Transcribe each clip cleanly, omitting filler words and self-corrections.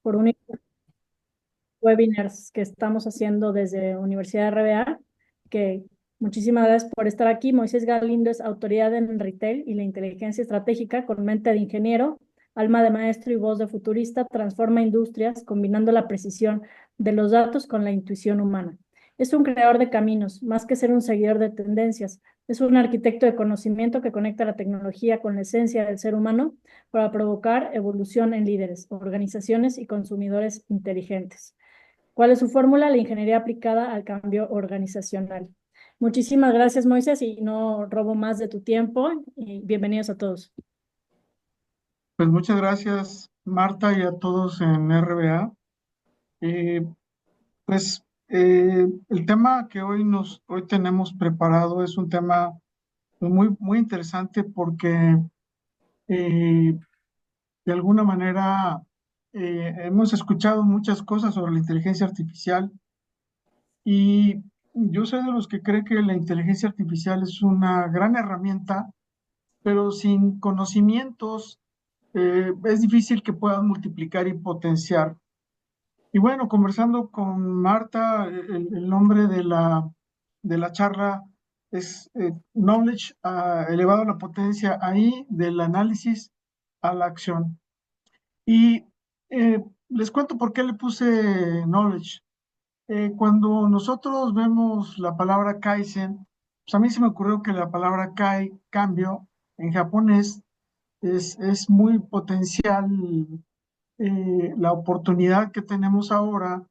por un webinars que estamos haciendo desde Universidad RBA, que muchísimas gracias por estar aquí. Moisés Galindo es autoridad en retail y la inteligencia estratégica con mente de ingeniero, alma de maestro y voz de futurista, transforma industrias combinando la precisión de los datos con la intuición humana. Es un creador de caminos, más que ser un seguidor de tendencias. Es un arquitecto de conocimiento que conecta la tecnología con la esencia del ser humano para provocar evolución en líderes, organizaciones y consumidores inteligentes. ¿Cuál es su fórmula? La ingeniería aplicada al cambio organizacional. Muchísimas gracias, Moisés, y no robo más de tu tiempo. Y bienvenidos a todos. Pues muchas gracias, Marta, y a todos en RBA. Eh, el tema que hoy tenemos preparado es un tema pues, muy interesante porque eh, de alguna manera hemos escuchado muchas cosas sobre la inteligencia artificial y yo soy de los que cree que la inteligencia artificial es una gran herramienta, pero sin conocimientos es difícil que puedan multiplicar y potenciar. Y bueno, conversando con Marta, el nombre de la charla es Knowledge elevado a la potencia AI, del análisis a la acción. Y les cuento por qué le puse Knowledge. Cuando nosotros vemos la palabra Kaizen, pues a mí se me ocurrió que la palabra Kai, cambio, en japonés, es muy potencial la oportunidad que tenemos ahora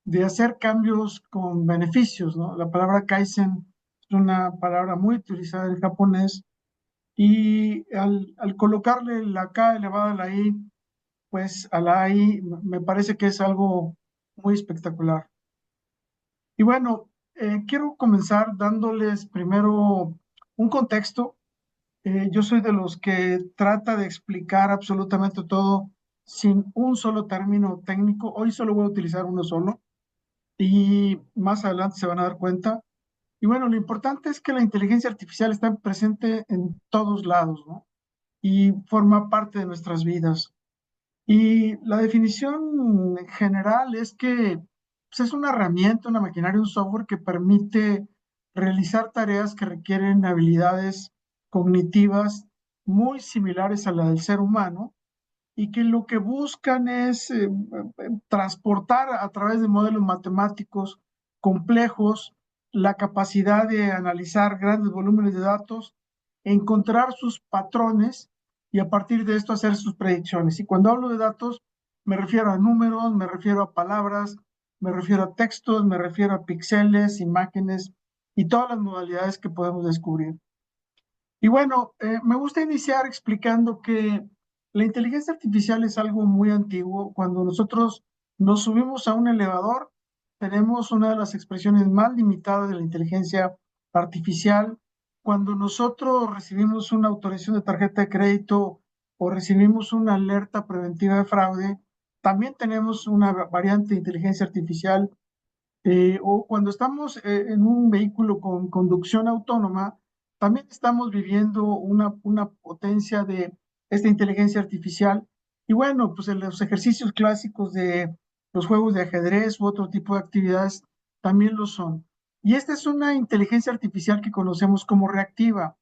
de hacer cambios con beneficios, ¿no? La palabra Kaizen es una palabra muy utilizada en japonés y al colocarle la K elevada a la I, pues a la I me parece que es algo muy espectacular. Y bueno, quiero comenzar dándoles primero un contexto. Yo soy de los que trata de explicar absolutamente todo sin un solo término técnico. Hoy solo voy a utilizar uno solo y más adelante se van a dar cuenta. Y bueno, lo importante es que la inteligencia artificial está presente en todos lados, ¿no? Y forma parte de nuestras vidas. Y la definición general es que pues, es una herramienta, una maquinaria, un software que permite realizar tareas que requieren habilidades cognitivas muy similares a la del ser humano y que lo que buscan es transportar a través de modelos matemáticos complejos la capacidad de analizar grandes volúmenes de datos, encontrar sus patrones y a partir de esto hacer sus predicciones. Y cuando hablo de datos, me refiero a números, me refiero a palabras, me refiero a textos, me refiero a píxeles, imágenes y todas las modalidades que podemos descubrir. Y bueno, me gusta iniciar explicando que la inteligencia artificial es algo muy antiguo. Cuando nosotros nos subimos a un elevador, tenemos una de las expresiones más limitadas de la inteligencia artificial. Cuando nosotros recibimos una autorización de tarjeta de crédito o recibimos una alerta preventiva de fraude, también tenemos una variante de inteligencia artificial. O cuando estamos en un vehículo con conducción autónoma, también estamos viviendo una potencia de esta inteligencia artificial. Y bueno, pues en los ejercicios clásicos de los juegos de ajedrez u otro tipo de actividades también lo son. Y esta es una inteligencia artificial que conocemos como reactiva,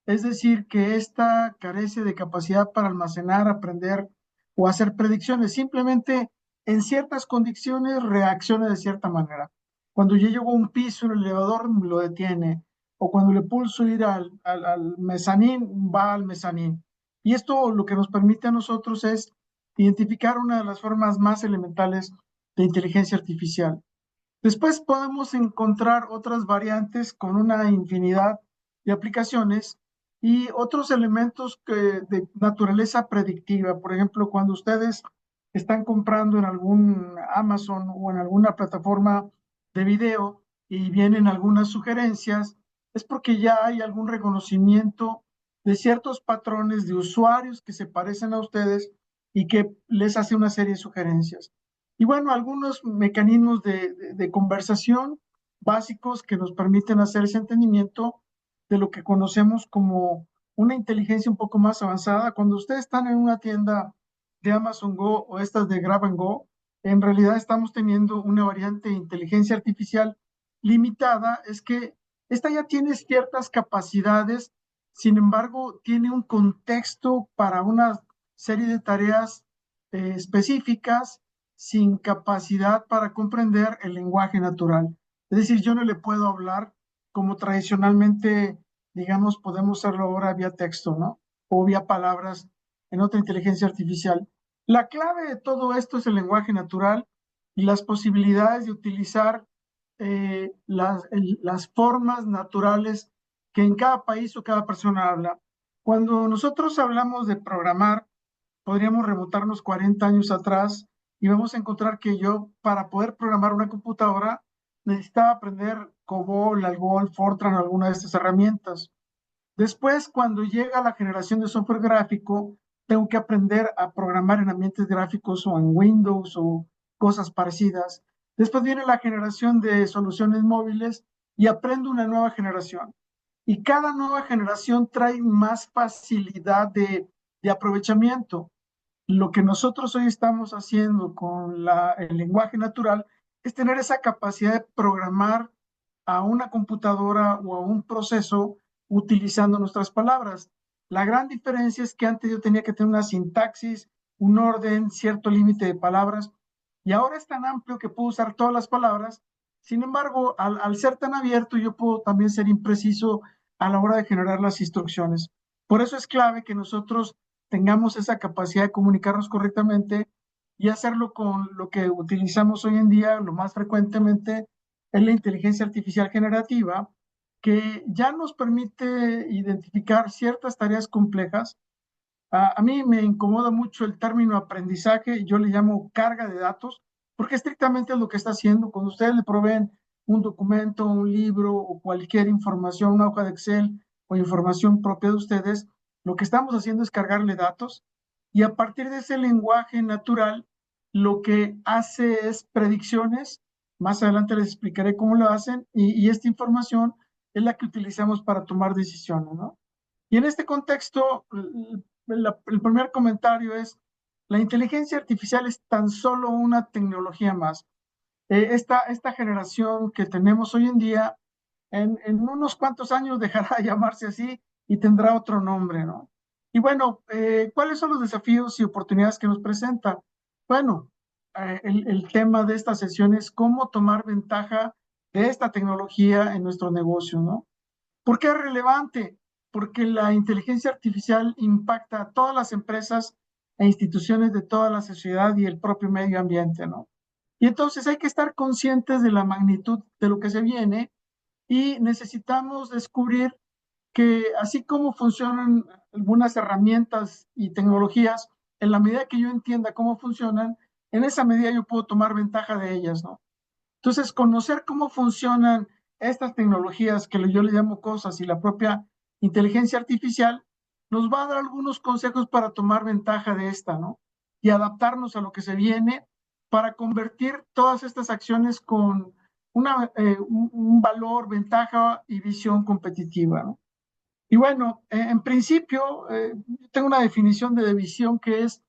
es decir, que esta carece de capacidad para almacenar, aprender o hacer predicciones. Simplemente en ciertas condiciones reacciona de cierta manera. Cuando yo llego a un piso, el elevador lo detiene. O cuando le pulso ir al mezanín, va al mezanín. Y esto lo que nos permite a nosotros es identificar una de las formas más elementales de inteligencia artificial. Después podemos encontrar otras variantes con una infinidad de aplicaciones y otros elementos de naturaleza predictiva. Por ejemplo, cuando ustedes están comprando en algún Amazon o en alguna plataforma de video y vienen algunas sugerencias, es porque ya hay algún reconocimiento de ciertos patrones de usuarios que se parecen a ustedes y que les hace una serie de sugerencias. Y bueno, algunos mecanismos de conversación básicos que nos permiten hacer ese entendimiento de lo que conocemos como una inteligencia un poco más avanzada. Cuando ustedes están en una tienda de Amazon Go o estas de Grab and Go, en realidad estamos teniendo una variante de inteligencia artificial limitada, es que esta ya tiene ciertas capacidades, sin embargo, tiene un contexto para una serie de tareas específicas sin capacidad para comprender el lenguaje natural. Es decir, yo no le puedo hablar como tradicionalmente, digamos, podemos hacerlo ahora vía texto, ¿no? O vía palabras en otra inteligencia artificial. La clave de todo esto es el lenguaje natural y las posibilidades de utilizar las formas naturales que en cada país o cada persona habla. Cuando nosotros hablamos de programar, podríamos remontarnos 40 años atrás y vamos a encontrar que yo, para poder programar una computadora, necesitaba aprender COBOL, ALGOL, Fortran, alguna de estas herramientas. Después, cuando llega la generación de software gráfico, tengo que aprender a programar en ambientes gráficos o en Windows o cosas parecidas. Después viene la generación de soluciones móviles y aprendo una nueva generación. Y cada nueva generación trae más facilidad de aprovechamiento. Lo que nosotros hoy estamos haciendo con el lenguaje natural es tener esa capacidad de programar a una computadora o a un proceso utilizando nuestras palabras. La gran diferencia es que antes yo tenía que tener una sintaxis, un orden, cierto límite de palabras, y ahora es tan amplio que puedo usar todas las palabras. Sin embargo, al ser tan abierto, yo puedo también ser impreciso a la hora de generar las instrucciones. Por eso es clave que nosotros tengamos esa capacidad de comunicarnos correctamente y hacerlo con lo que utilizamos hoy en día, lo más frecuentemente, es la inteligencia artificial generativa, que ya nos permite identificar ciertas tareas complejas. A mí me incomoda mucho el término aprendizaje, yo le llamo carga de datos, porque estrictamente es lo que está haciendo. Cuando ustedes le proveen un documento, un libro o cualquier información, una hoja de Excel o información propia de ustedes, lo que estamos haciendo es cargarle datos y a partir de ese lenguaje natural, lo que hace es predicciones. Más adelante les explicaré cómo lo hacen y esta información es la que utilizamos para tomar decisiones, ¿no? Y en este contexto, el primer comentario es, la inteligencia artificial es tan solo una tecnología más. Esta generación que tenemos hoy en día, en unos cuantos años dejará de llamarse así y tendrá otro nombre, ¿no? Y bueno, ¿cuáles son los desafíos y oportunidades que nos presenta? Bueno, el tema de esta sesión es cómo tomar ventaja de esta tecnología en nuestro negocio, ¿no? ¿Por qué es relevante? Porque la inteligencia artificial impacta a todas las empresas e instituciones de toda la sociedad y el propio medio ambiente, ¿no? Y entonces hay que estar conscientes de la magnitud de lo que se viene y necesitamos descubrir que así como funcionan algunas herramientas y tecnologías, en la medida que yo entienda cómo funcionan, en esa medida yo puedo tomar ventaja de ellas, ¿no? Entonces, conocer cómo funcionan estas tecnologías, que yo le llamo cosas, y la propia inteligencia artificial, nos va a dar algunos consejos para tomar ventaja de esta, ¿no? Y adaptarnos a lo que se viene para convertir todas estas acciones con un valor, ventaja y visión competitiva, ¿no? Y bueno, en principio, tengo una definición de visión que es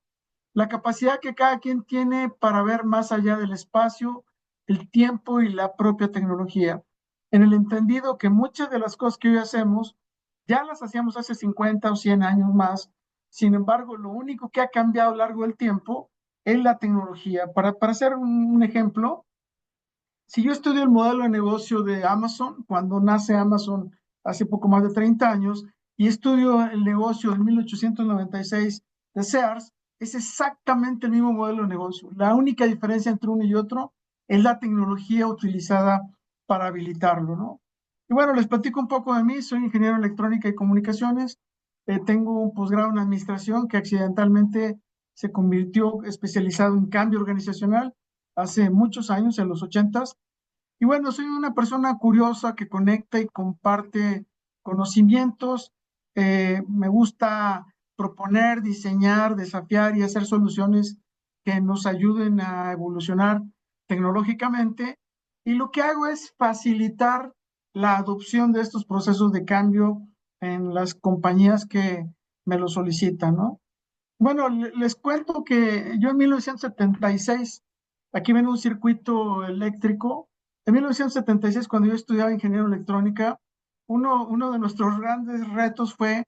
la capacidad que cada quien tiene para ver más allá del espacio, el tiempo y la propia tecnología, en el entendido que muchas de las cosas que hoy hacemos ya las hacíamos hace 50 o 100 años más. Sin embargo, lo único que ha cambiado a lo largo del tiempo es la tecnología. Para hacer un ejemplo, si yo estudio el modelo de negocio de Amazon, cuando nace Amazon hace poco más de 30 años, y estudio el negocio de 1896 de Sears, es exactamente el mismo modelo de negocio. La única diferencia entre uno y otro es la tecnología utilizada para habilitarlo, ¿no? Y bueno, les platico un poco de mí. Soy ingeniero en electrónica y comunicaciones. Tengo un posgrado en administración que accidentalmente se convirtió especializado en cambio organizacional hace muchos años, en los 80s. Y bueno, soy una persona curiosa que conecta y comparte conocimientos. Me gusta proponer, diseñar, desafiar y hacer soluciones que nos ayuden a evolucionar tecnológicamente. Y lo que hago es facilitar la adopción de estos procesos de cambio en las compañías que me lo solicitan, ¿no? Bueno, les cuento que yo en 1976 Aquí ven un circuito eléctrico. En 1976, cuando yo estudiaba ingeniería electrónica, uno de nuestros grandes retos fue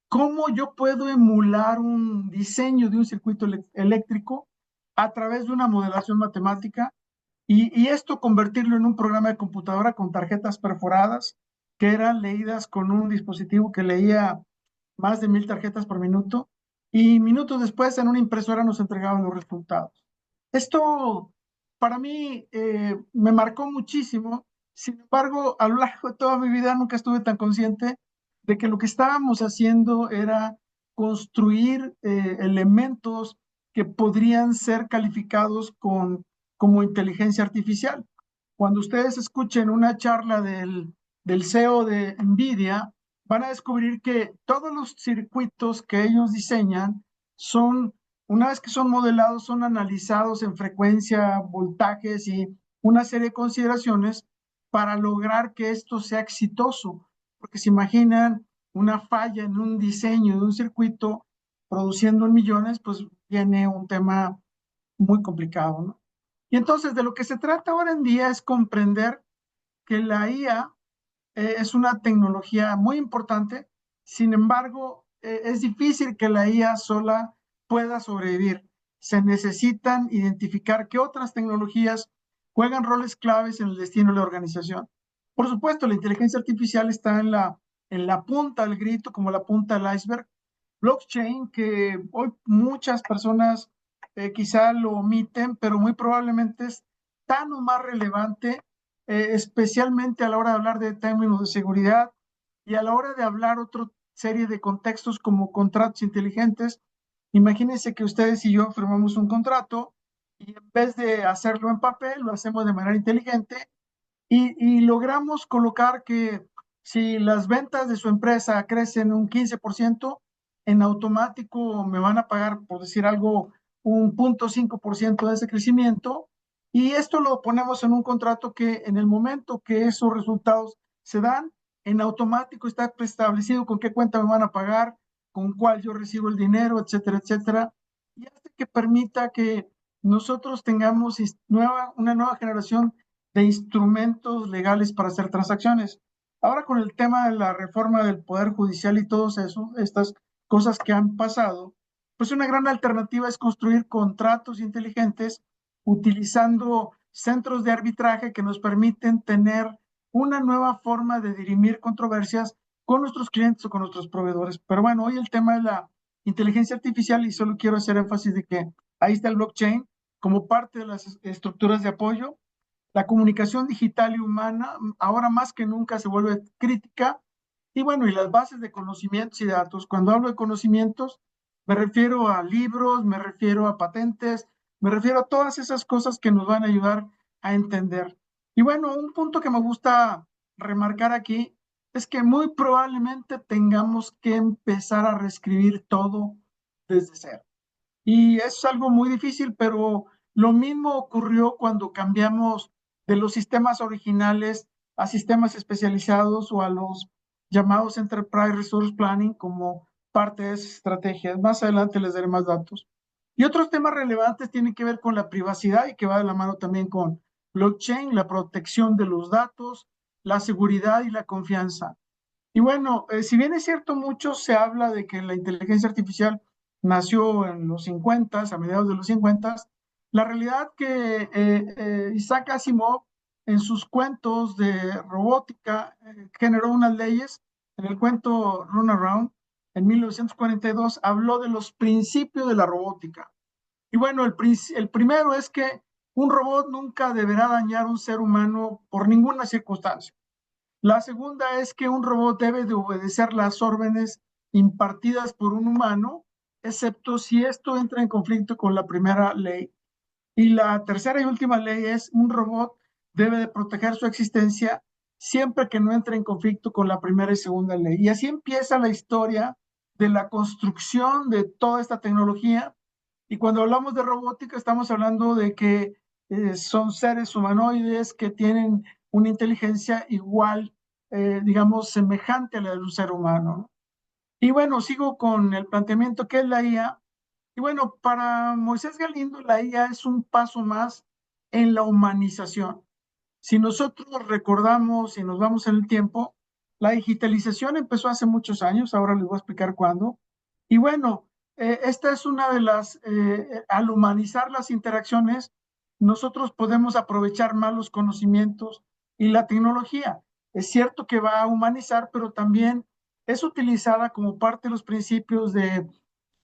cómo yo puedo emular un diseño de un circuito eléctrico a través de una modelación matemática y esto convertirlo en un programa de computadora con tarjetas perforadas que eran leídas con un dispositivo que leía más de 1000 tarjetas por minuto y minutos después en una impresora nos entregaban los resultados. Esto para mí me marcó muchísimo. Sin embargo, a lo largo de toda mi vida nunca estuve tan consciente de que lo que estábamos haciendo era construir elementos que podrían ser calificados como inteligencia artificial. Cuando ustedes escuchen una charla del CEO de NVIDIA, van a descubrir que todos los circuitos que ellos diseñan son, una vez que son modelados, son analizados en frecuencia, voltajes y una serie de consideraciones para lograr que esto sea exitoso. Porque se imaginan una falla en un diseño de un circuito produciendo en millones, pues viene un tema muy complicado, ¿no? Y entonces de lo que se trata ahora en día es comprender que la IA es una tecnología muy importante. Sin embargo, es difícil que la IA sola pueda sobrevivir. Se necesitan identificar qué otras tecnologías juegan roles claves en el destino de la organización. Por supuesto, la inteligencia artificial está en la punta del grito, como la punta del iceberg. Blockchain, que hoy muchas personas quizá lo omiten, pero muy probablemente es tan o más relevante, especialmente a la hora de hablar de términos de seguridad y a la hora de hablar otra serie de contextos como contratos inteligentes. Imagínense que ustedes y yo firmamos un contrato y en vez de hacerlo en papel, lo hacemos de manera inteligente y logramos colocar que si las ventas de su empresa crecen un 15%, en automático me van a pagar, por decir algo, un 0.5% de ese crecimiento. Y esto lo ponemos en un contrato que en el momento que esos resultados se dan, en automático está preestablecido con qué cuenta me van a pagar, con cuál yo recibo el dinero, etcétera, etcétera. Y hace que permita que nosotros tengamos una nueva generación de instrumentos legales para hacer transacciones. Ahora con el tema de la reforma del Poder Judicial y todas estas cosas que han pasado, pues una gran alternativa es construir contratos inteligentes utilizando centros de arbitraje que nos permiten tener una nueva forma de dirimir controversias con nuestros clientes o con nuestros proveedores. Pero bueno, hoy el tema de la inteligencia artificial, y solo quiero hacer énfasis de que ahí está el blockchain como parte de las estructuras de apoyo. La comunicación digital y humana ahora más que nunca se vuelve crítica. Y bueno, y las bases de conocimientos y datos. Cuando hablo de conocimientos, me refiero a libros, me refiero a patentes, me refiero a todas esas cosas que nos van a ayudar a entender. Y bueno, un punto que me gusta remarcar aquí es que muy probablemente tengamos que empezar a reescribir todo desde cero. Y es algo muy difícil, pero lo mismo ocurrió cuando cambiamos de los sistemas originales a sistemas especializados o a los llamados Enterprise Resource Planning como parte de esas estrategias. Más adelante les daré más datos. Y otros temas relevantes tienen que ver con la privacidad y que va de la mano también con blockchain, la protección de los datos, la seguridad y la confianza. Y bueno, si bien es cierto, mucho se habla de que la inteligencia artificial nació en los 50, a mediados de los 50, la realidad que Isaac Asimov en sus cuentos de robótica generó unas leyes. En el cuento Runaround, en 1942, habló de los principios de la robótica. Y bueno, el primero es que un robot nunca deberá dañar a un ser humano por ninguna circunstancia. La segunda es que un robot debe de obedecer las órdenes impartidas por un humano, excepto si esto entra en conflicto con la primera ley. Y la tercera y última ley es un robot debe de proteger su existencia siempre que no entre en conflicto con la primera y segunda ley. Y así empieza la historia de la construcción de toda esta tecnología. Y cuando hablamos de robótica, estamos hablando de que son seres humanoides que tienen una inteligencia igual, digamos, semejante a la de un ser humano. Y bueno, sigo con el planteamiento que es la IA. Y bueno, para Moisés Galindo, la IA es un paso más en la humanización. Si nosotros recordamos y nos vamos en el tiempo, la digitalización empezó hace muchos años, ahora les voy a explicar cuándo. Y bueno, esta es una de al humanizar las interacciones, nosotros podemos aprovechar más los conocimientos y la tecnología. Es cierto que va a humanizar, pero también es utilizada como parte de los principios de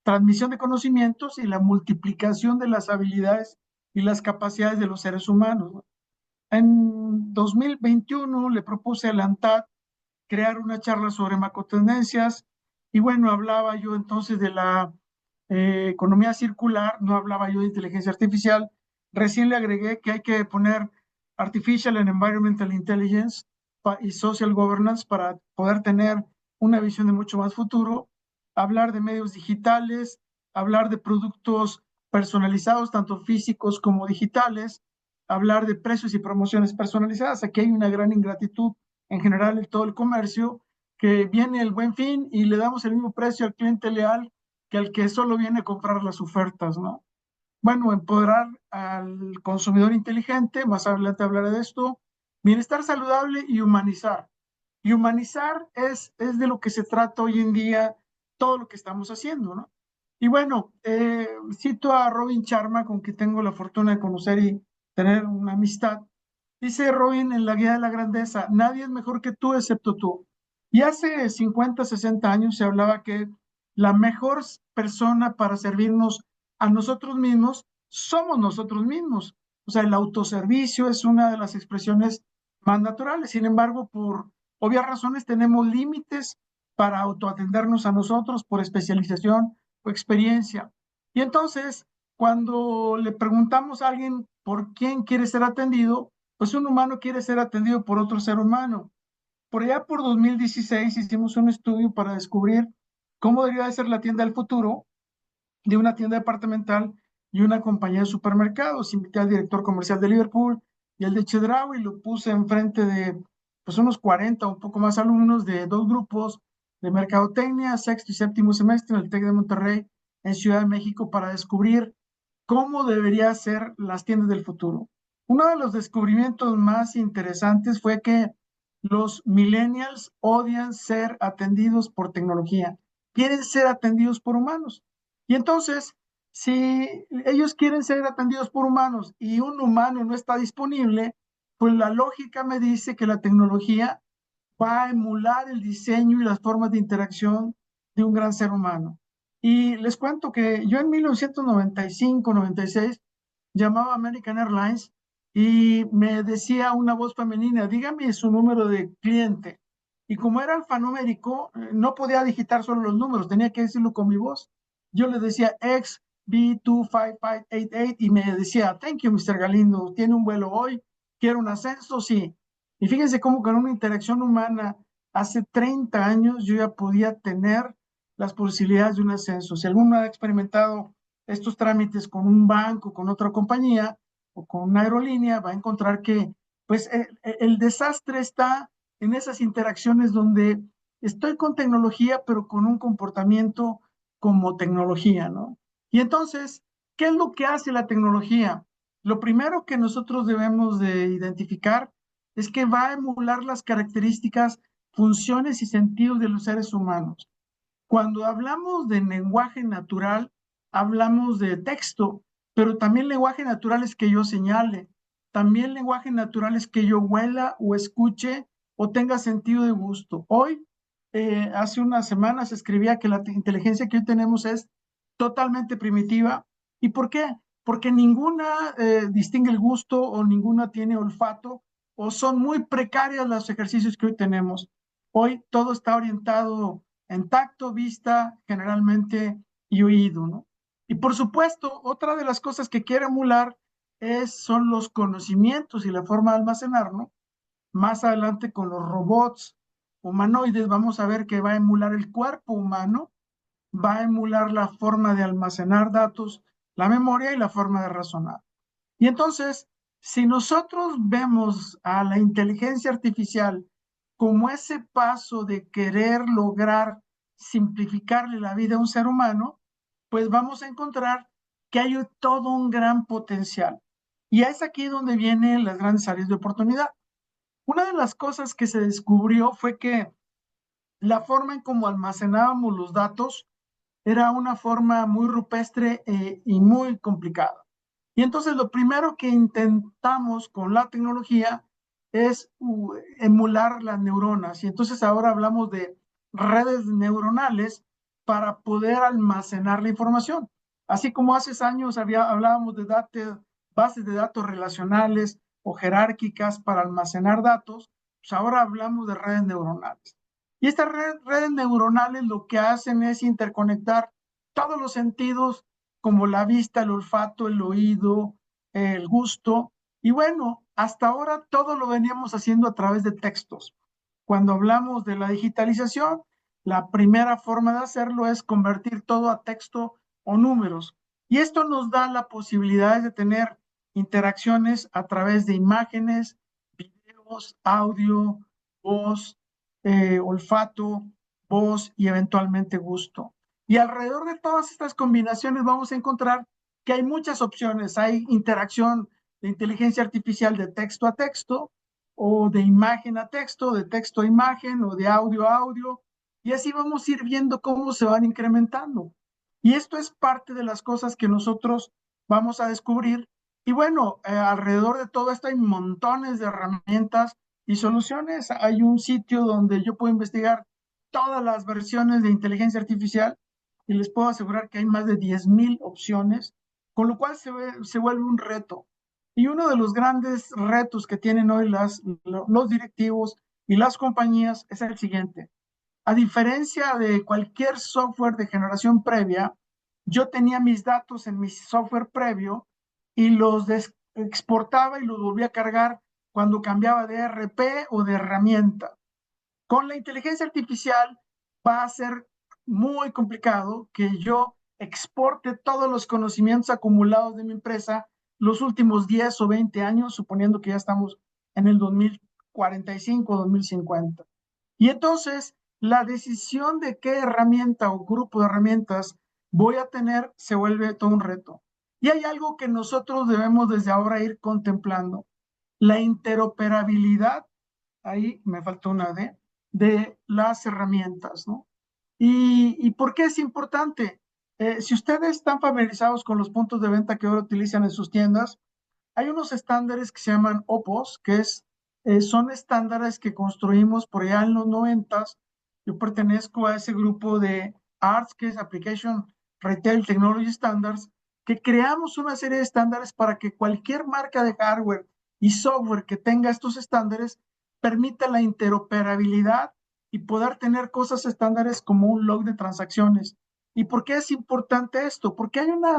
transmisión de conocimientos y la multiplicación de las habilidades y las capacidades de los seres humanos, ¿no? En 2021 le propuse a la ANTAD crear una charla sobre macrotendencias y bueno, hablaba yo entonces de la economía circular, no hablaba yo de inteligencia artificial, recién le agregué que hay que poner Artificial and Environmental Intelligence y Social Governance para poder tener una visión de mucho más futuro, hablar de medios digitales, hablar de productos personalizados, tanto físicos como digitales, hablar de precios y promociones personalizadas. Aquí hay una gran ingratitud en general en todo el comercio, que viene el Buen Fin y le damos el mismo precio al cliente leal que al que solo viene a comprar las ofertas, ¿no? Bueno, empoderar al consumidor inteligente, más adelante hablaré de esto, bienestar saludable y humanizar. Y humanizar es de lo que se trata hoy en día todo lo que estamos haciendo, ¿no? Y bueno, cito a Robin Sharma, con quien tengo la fortuna de conocer y tener una amistad. Dice Robin en La Guía de la Grandeza, nadie es mejor que tú excepto tú. Y hace 50, 60 años se hablaba que la mejor persona para servirnos a nosotros mismos somos nosotros mismos. O sea, el autoservicio es una de las expresiones más naturales. Sin embargo, por obvias razones tenemos límites para autoatendernos a nosotros por especialización o experiencia. Y entonces, cuando le preguntamos a alguien por quién quiere ser atendido, pues un humano quiere ser atendido por otro ser humano. Por allá por 2016 hicimos un estudio para descubrir cómo debería de ser la tienda del futuro de una tienda departamental y una compañía de supermercados. Invité al director comercial de Liverpool y al de Chedraui y lo puse enfrente de pues unos 40 o un poco más alumnos de dos grupos de mercadotecnia, sexto y séptimo semestre en el TEC de Monterrey, en Ciudad de México, para descubrir cómo deberían ser las tiendas del futuro. Uno de los descubrimientos más interesantes fue que los millennials odian ser atendidos por tecnología, quieren ser atendidos por humanos. Y entonces, si ellos quieren ser atendidos por humanos y un humano no está disponible, pues la lógica me dice que la tecnología va a emular el diseño y las formas de interacción de un gran ser humano. Y les cuento que yo en 1995, 96, llamaba a American Airlines y me decía una voz femenina, dígame su número de cliente. Y como era alfanumérico, no podía digitar solo los números, tenía que decirlo con mi voz. Yo le decía X B25588 y me decía, thank you, Mr. Galindo, tiene un vuelo hoy, quiere un ascenso, sí. Y fíjense cómo con una interacción humana hace 30 años yo ya podía tener las posibilidades de un ascenso. Si alguno ha experimentado estos trámites con un banco, con otra compañía o con una aerolínea, va a encontrar que pues el desastre está en esas interacciones donde estoy con tecnología, pero con un comportamiento como tecnología, ¿no? Y entonces, ¿qué es lo que hace la tecnología? Lo primero que nosotros debemos de identificar es que va a emular las características, funciones y sentidos de los seres humanos. Cuando hablamos de lenguaje natural, hablamos de texto, pero también lenguaje natural es que yo señale, también lenguaje natural es que yo huela o escuche o tenga sentido de gusto. Hoy, hace unas semanas, escribía que la inteligencia que hoy tenemos es totalmente primitiva. ¿Y por qué? Porque ninguna distingue el gusto o ninguna tiene olfato o son muy precarios los ejercicios que hoy tenemos. Hoy todo está orientado en tacto, vista, generalmente y oído, ¿no? Y por supuesto, otra de las cosas que quiere emular son los conocimientos y la forma de almacenar, ¿no? Más adelante con los robots humanoides vamos a ver que va a emular el cuerpo humano, va a emular la forma de almacenar datos, la memoria y la forma de razonar. Y entonces, si nosotros vemos a la inteligencia artificial como ese paso de querer lograr simplificarle la vida a un ser humano, pues vamos a encontrar que hay todo un gran potencial. Y es aquí donde vienen las grandes áreas de oportunidad. Una de las cosas que se descubrió fue que la forma en cómo almacenábamos los datos era una forma muy rupestre y muy complicada. Y entonces lo primero que intentamos con la tecnología es emular las neuronas. Y entonces ahora hablamos de redes neuronales para poder almacenar la información. Así como hace años hablábamos de bases de datos relacionales o jerárquicas para almacenar datos, pues ahora hablamos de redes neuronales. Y estas redes neuronales lo que hacen es interconectar todos los sentidos, como la vista, el olfato, el oído, el gusto. Y bueno, hasta ahora todo lo veníamos haciendo a través de textos. Cuando hablamos de la digitalización, la primera forma de hacerlo es convertir todo a texto o números. Y esto nos da la posibilidad de tener interacciones a través de imágenes, videos, audio, voz, olfato, voz y eventualmente gusto. Y alrededor de todas estas combinaciones vamos a encontrar que hay muchas opciones. Hay interacción de inteligencia artificial de texto a texto, o de imagen a texto, de texto a imagen, o de audio a audio. Y así vamos a ir viendo cómo se van incrementando. Y esto es parte de las cosas que nosotros vamos a descubrir. Y bueno, alrededor de todo esto hay montones de herramientas y soluciones. Hay un sitio donde yo puedo investigar todas las versiones de inteligencia artificial y les puedo asegurar que hay más de 10,000 opciones, con lo cual se vuelve un reto. Y uno de los grandes retos que tienen hoy los directivos y las compañías es el siguiente. A diferencia de cualquier software de generación previa, yo tenía mis datos en mi software previo y los exportaba y los volvía a cargar cuando cambiaba de ERP o de herramienta. Con la inteligencia artificial va a ser muy complicado que yo exporte todos los conocimientos acumulados de mi empresa los últimos 10 o 20 años, suponiendo que ya estamos en el 2045 o 2050. Y entonces la decisión de qué herramienta o grupo de herramientas voy a tener se vuelve todo un reto. Y hay algo que nosotros debemos desde ahora ir contemplando, la interoperabilidad, ahí me faltó una D, de las herramientas, ¿no? ¿Y por qué es importante? Si ustedes están familiarizados con los puntos de venta que ahora utilizan en sus tiendas, hay unos estándares que se llaman OPOS, son estándares que construimos por allá en los 90. Yo pertenezco a ese grupo de ARTS, que es Application Retail Technology Standards, que creamos una serie de estándares para que cualquier marca de hardware y software que tenga estos estándares permita la interoperabilidad y poder tener cosas estándares como un log de transacciones. ¿Y por qué es importante esto? Porque hay una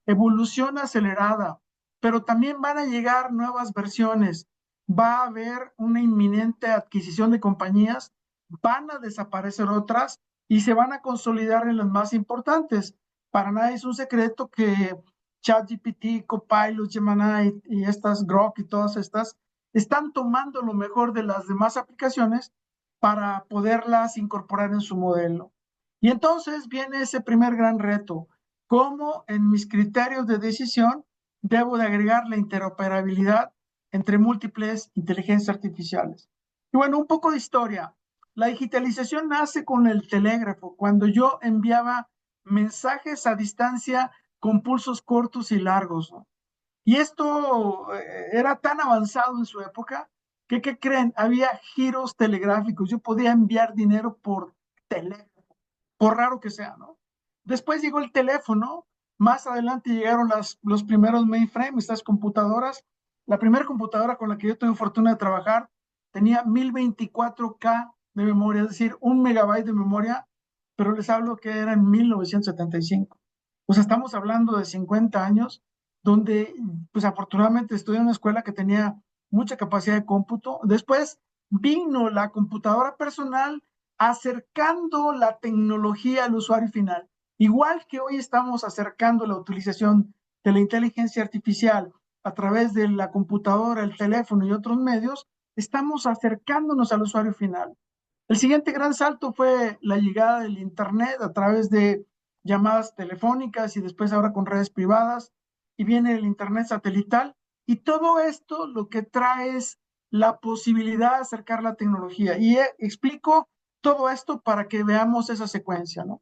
evolución acelerada, pero también van a llegar nuevas versiones. Va a haber una inminente adquisición de compañías, van a desaparecer otras y se van a consolidar en las más importantes. Para nadie es un secreto que ChatGPT, Copilot, Gemini y estas Grok y todas estas están tomando lo mejor de las demás aplicaciones para poderlas incorporar en su modelo. Y entonces viene ese primer gran reto, cómo en mis criterios de decisión debo de agregar la interoperabilidad entre múltiples inteligencias artificiales. Y bueno, un poco de historia. La digitalización nace con el telégrafo, cuando yo enviaba mensajes a distancia con pulsos cortos y largos, ¿no? Y esto era tan avanzado en su época que, ¿qué creen? Había giros telegráficos. Yo podía enviar dinero por telégrafo, por raro que sea, ¿no? Después llegó el teléfono, más adelante llegaron los primeros mainframe, estas computadoras. La primera computadora con la que yo tuve fortuna de trabajar tenía 1024K de memoria, es decir, 1 MB de memoria, pero les hablo que era en 1975. Pues estamos hablando de 50 años, donde pues afortunadamente estudié en una escuela que tenía mucha capacidad de cómputo. Después vino la computadora personal acercando la tecnología al usuario final. Igual que hoy estamos acercando la utilización de la inteligencia artificial a través de la computadora, el teléfono y otros medios, estamos acercándonos al usuario final. El siguiente gran salto fue la llegada del Internet a través de llamadas telefónicas y después ahora con redes privadas, y viene el internet satelital, y todo esto lo que trae es la posibilidad de acercar la tecnología. Y explico todo esto para que veamos esa secuencia, ¿no?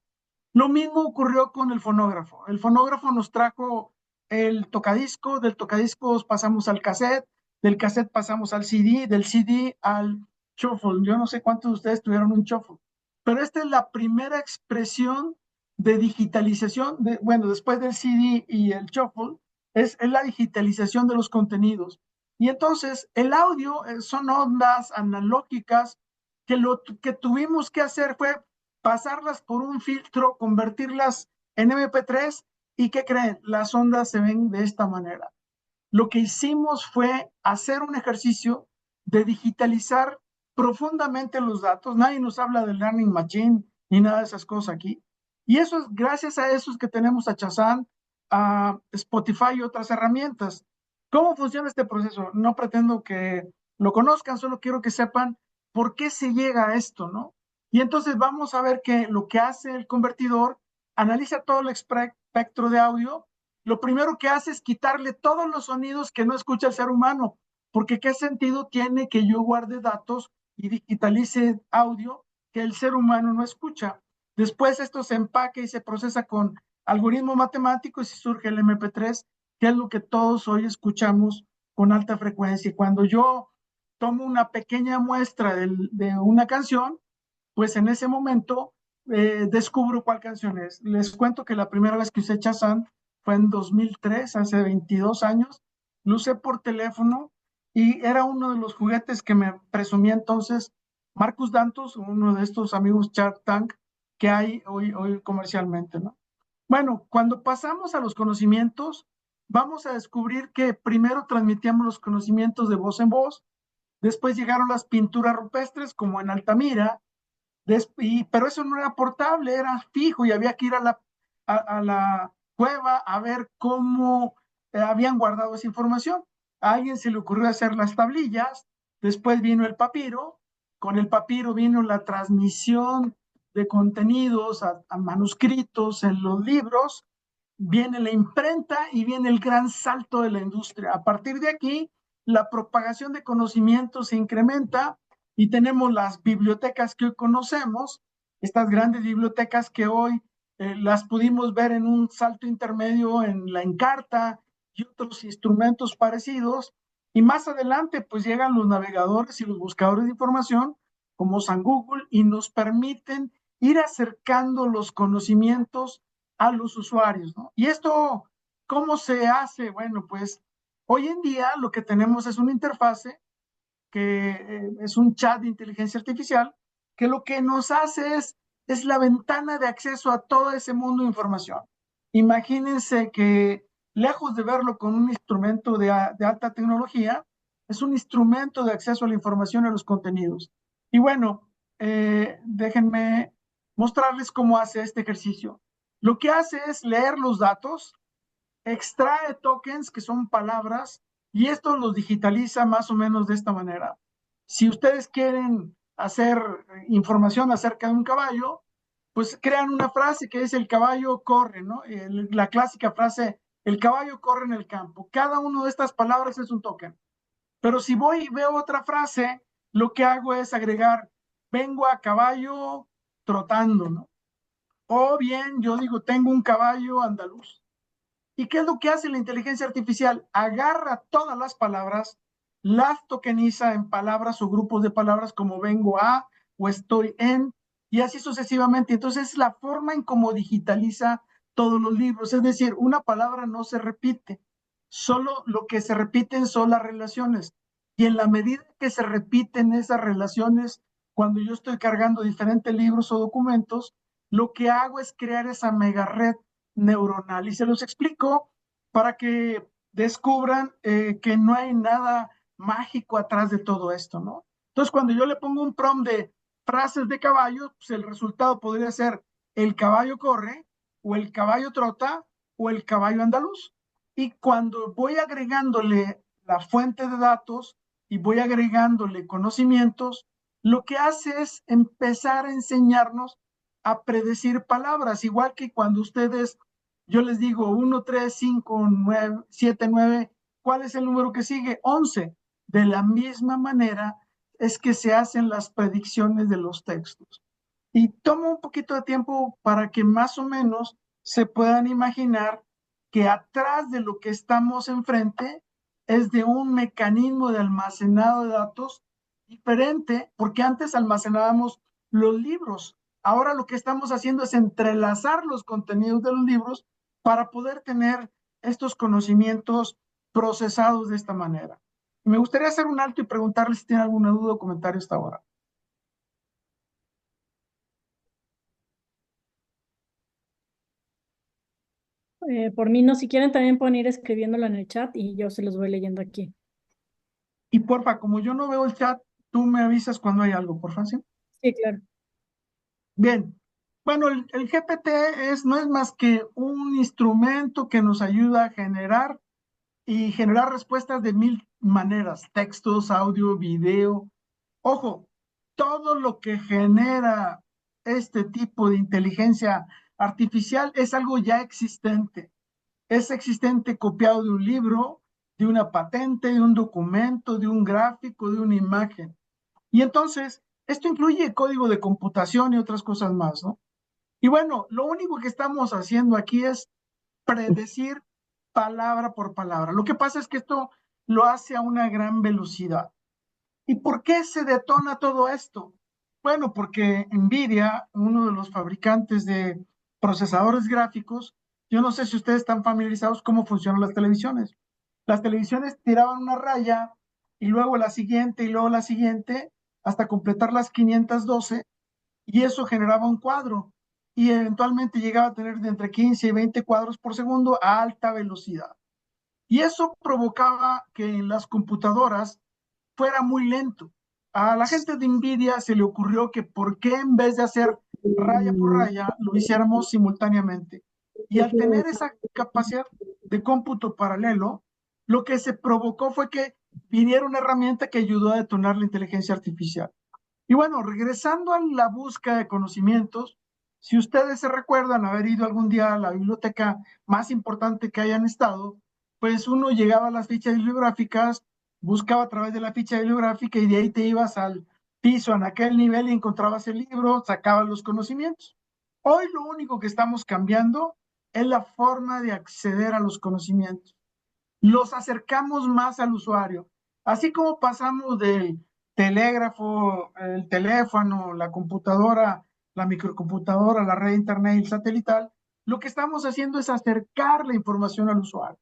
Lo mismo ocurrió con el fonógrafo. El fonógrafo nos trajo el tocadisco, del tocadiscos pasamos al cassette, del cassette pasamos al CD, del CD al shuffle. Yo no sé cuántos de ustedes tuvieron un shuffle, pero esta es la primera expresión de digitalización, bueno, después del CD y el shuffle, es la digitalización de los contenidos. Y entonces el audio son ondas analógicas que lo que tuvimos que hacer fue pasarlas por un filtro, convertirlas en MP3 y ¿qué creen? Las ondas se ven de esta manera. Lo que hicimos fue hacer un ejercicio de digitalizar profundamente los datos. Nadie nos habla de Learning Machine ni nada de esas cosas aquí. Y eso es gracias a esos que tenemos a Shazam, a Spotify y otras herramientas. ¿Cómo funciona este proceso? No pretendo que lo conozcan, solo quiero que sepan por qué se llega a esto, ¿no? Y entonces vamos a ver que lo que hace el convertidor, analiza todo el espectro de audio. Lo primero que hace es quitarle todos los sonidos que no escucha el ser humano, porque ¿qué sentido tiene que yo guarde datos y digitalice audio que el ser humano no escucha? Después esto se empaque y se procesa con algoritmos matemáticos y surge el MP3, que es lo que todos hoy escuchamos con alta frecuencia. Y cuando yo tomo una pequeña muestra de una canción, pues en ese momento descubro cuál canción es. Les cuento que la primera vez que usé Shazam fue en 2003, hace 22 años. Lo usé por teléfono y era uno de los juguetes que me presumía entonces Marcus Dantus, uno de estos amigos Shark Tank que hay hoy comercialmente, ¿no? Bueno, cuando pasamos a los conocimientos, vamos a descubrir que primero transmitíamos los conocimientos de voz en voz, después llegaron las pinturas rupestres como en Altamira, pero eso no era portable, era fijo y había que ir a la cueva a ver cómo habían guardado esa información. A alguien se le ocurrió hacer las tablillas, después vino el papiro, con el papiro vino la transmisión de contenidos a manuscritos en los libros, viene la imprenta y viene el gran salto de la industria. A partir de aquí, la propagación de conocimiento se incrementa y tenemos las bibliotecas que hoy conocemos, estas grandes bibliotecas que hoy las pudimos ver en un salto intermedio en la Encarta y otros instrumentos parecidos. Y más adelante, pues llegan los navegadores y los buscadores de información, como San Google, y nos permiten ir acercando los conocimientos a los usuarios, ¿no? Y esto, ¿cómo se hace? Bueno, pues hoy en día lo que tenemos es una interfase que es un chat de inteligencia artificial, que lo que nos hace es la ventana de acceso a todo ese mundo de información. Imagínense que lejos de verlo con un instrumento de alta tecnología, es un instrumento de acceso a la información y a los contenidos. Y bueno, déjenme mostrarles cómo hace este ejercicio. Lo que hace es leer los datos, extrae tokens, que son palabras, y esto los digitaliza más o menos de esta manera. Si ustedes quieren hacer información acerca de un caballo, pues crean una frase que es el caballo corre, ¿no? La clásica frase, el caballo corre en el campo. Cada una de estas palabras es un token. Pero si voy y veo otra frase, lo que hago es agregar, vengo a caballo trotando, ¿no? O bien yo digo, tengo un caballo andaluz. ¿Y qué es lo que hace la inteligencia artificial? Agarra todas las palabras, las tokeniza en palabras o grupos de palabras como vengo a o estoy en, y así sucesivamente. Entonces es la forma en cómo digitaliza todos los libros. Es decir, una palabra no se repite, solo lo que se repiten son las relaciones. Y en la medida que se repiten esas relaciones, cuando yo estoy cargando diferentes libros o documentos, lo que hago es crear esa mega red neuronal. Y se los explico para que descubran que no hay nada mágico atrás de todo esto, ¿no? Entonces, cuando yo le pongo un prompt de frases de caballo, pues el resultado podría ser el caballo corre, o el caballo trota, o el caballo andaluz. Y cuando voy agregándole la fuente de datos y voy agregándole conocimientos, lo que hace es empezar a enseñarnos a predecir palabras, igual que cuando ustedes, yo les digo 1, 3, 5, 9, 7, 9, ¿cuál es el número que sigue? 11. De la misma manera es que se hacen las predicciones de los textos. Y toma un poquito de tiempo para que más o menos se puedan imaginar que atrás de lo que estamos enfrente es de un mecanismo de almacenado de datos diferente, porque antes almacenábamos los libros. Ahora lo que estamos haciendo es entrelazar los contenidos de los libros para poder tener estos conocimientos procesados de esta manera. Me gustaría hacer un alto y preguntarle si tiene alguna duda o comentario hasta ahora. Por mí no, si quieren también pueden ir escribiéndolo en el chat y yo se los voy leyendo aquí. Y porfa, como yo no veo el chat, tú me avisas cuando hay algo, porfa, ¿sí? Sí, claro. Bien. Bueno, el GPT no es más que un instrumento que nos ayuda a generar respuestas de mil maneras, textos, audio, video. Ojo, todo lo que genera este tipo de inteligencia artificial es algo ya existente. Es existente copiado de un libro, de una patente, de un documento, de un gráfico, de una imagen. Y entonces, esto incluye código de computación y otras cosas más, ¿no? Y bueno, lo único que estamos haciendo aquí es predecir palabra por palabra. Lo que pasa es que esto lo hace a una gran velocidad. ¿Y por qué se detona todo esto? Bueno, porque Nvidia, uno de los fabricantes de procesadores gráficos, yo no sé si ustedes están familiarizados cómo funcionan las televisiones. Las televisiones tiraban una raya y luego la siguiente y luego la siguiente hasta completar las 512 y eso generaba un cuadro y eventualmente llegaba a tener de entre 15 y 20 cuadros por segundo a alta velocidad. Y eso provocaba que en las computadoras fuera muy lento. A la gente de Nvidia se le ocurrió que por qué en vez de hacer raya por raya, lo hiciéramos simultáneamente. Y al tener esa capacidad de cómputo paralelo, lo que se provocó fue que viniera una herramienta que ayudó a detonar la inteligencia artificial. Y bueno, regresando a la búsqueda de conocimientos, si ustedes se recuerdan haber ido algún día a la biblioteca más importante que hayan estado, pues uno llegaba a las fichas bibliográficas, buscaba a través de la ficha bibliográfica y de ahí te ibas al piso en aquel nivel y encontrabas el libro, sacabas los conocimientos. Hoy lo único que estamos cambiando es la forma de acceder a los conocimientos. Los acercamos más al usuario. Así como pasamos del telégrafo, el teléfono, la computadora, la microcomputadora, la red de internet y el satelital, lo que estamos haciendo es acercar la información al usuario.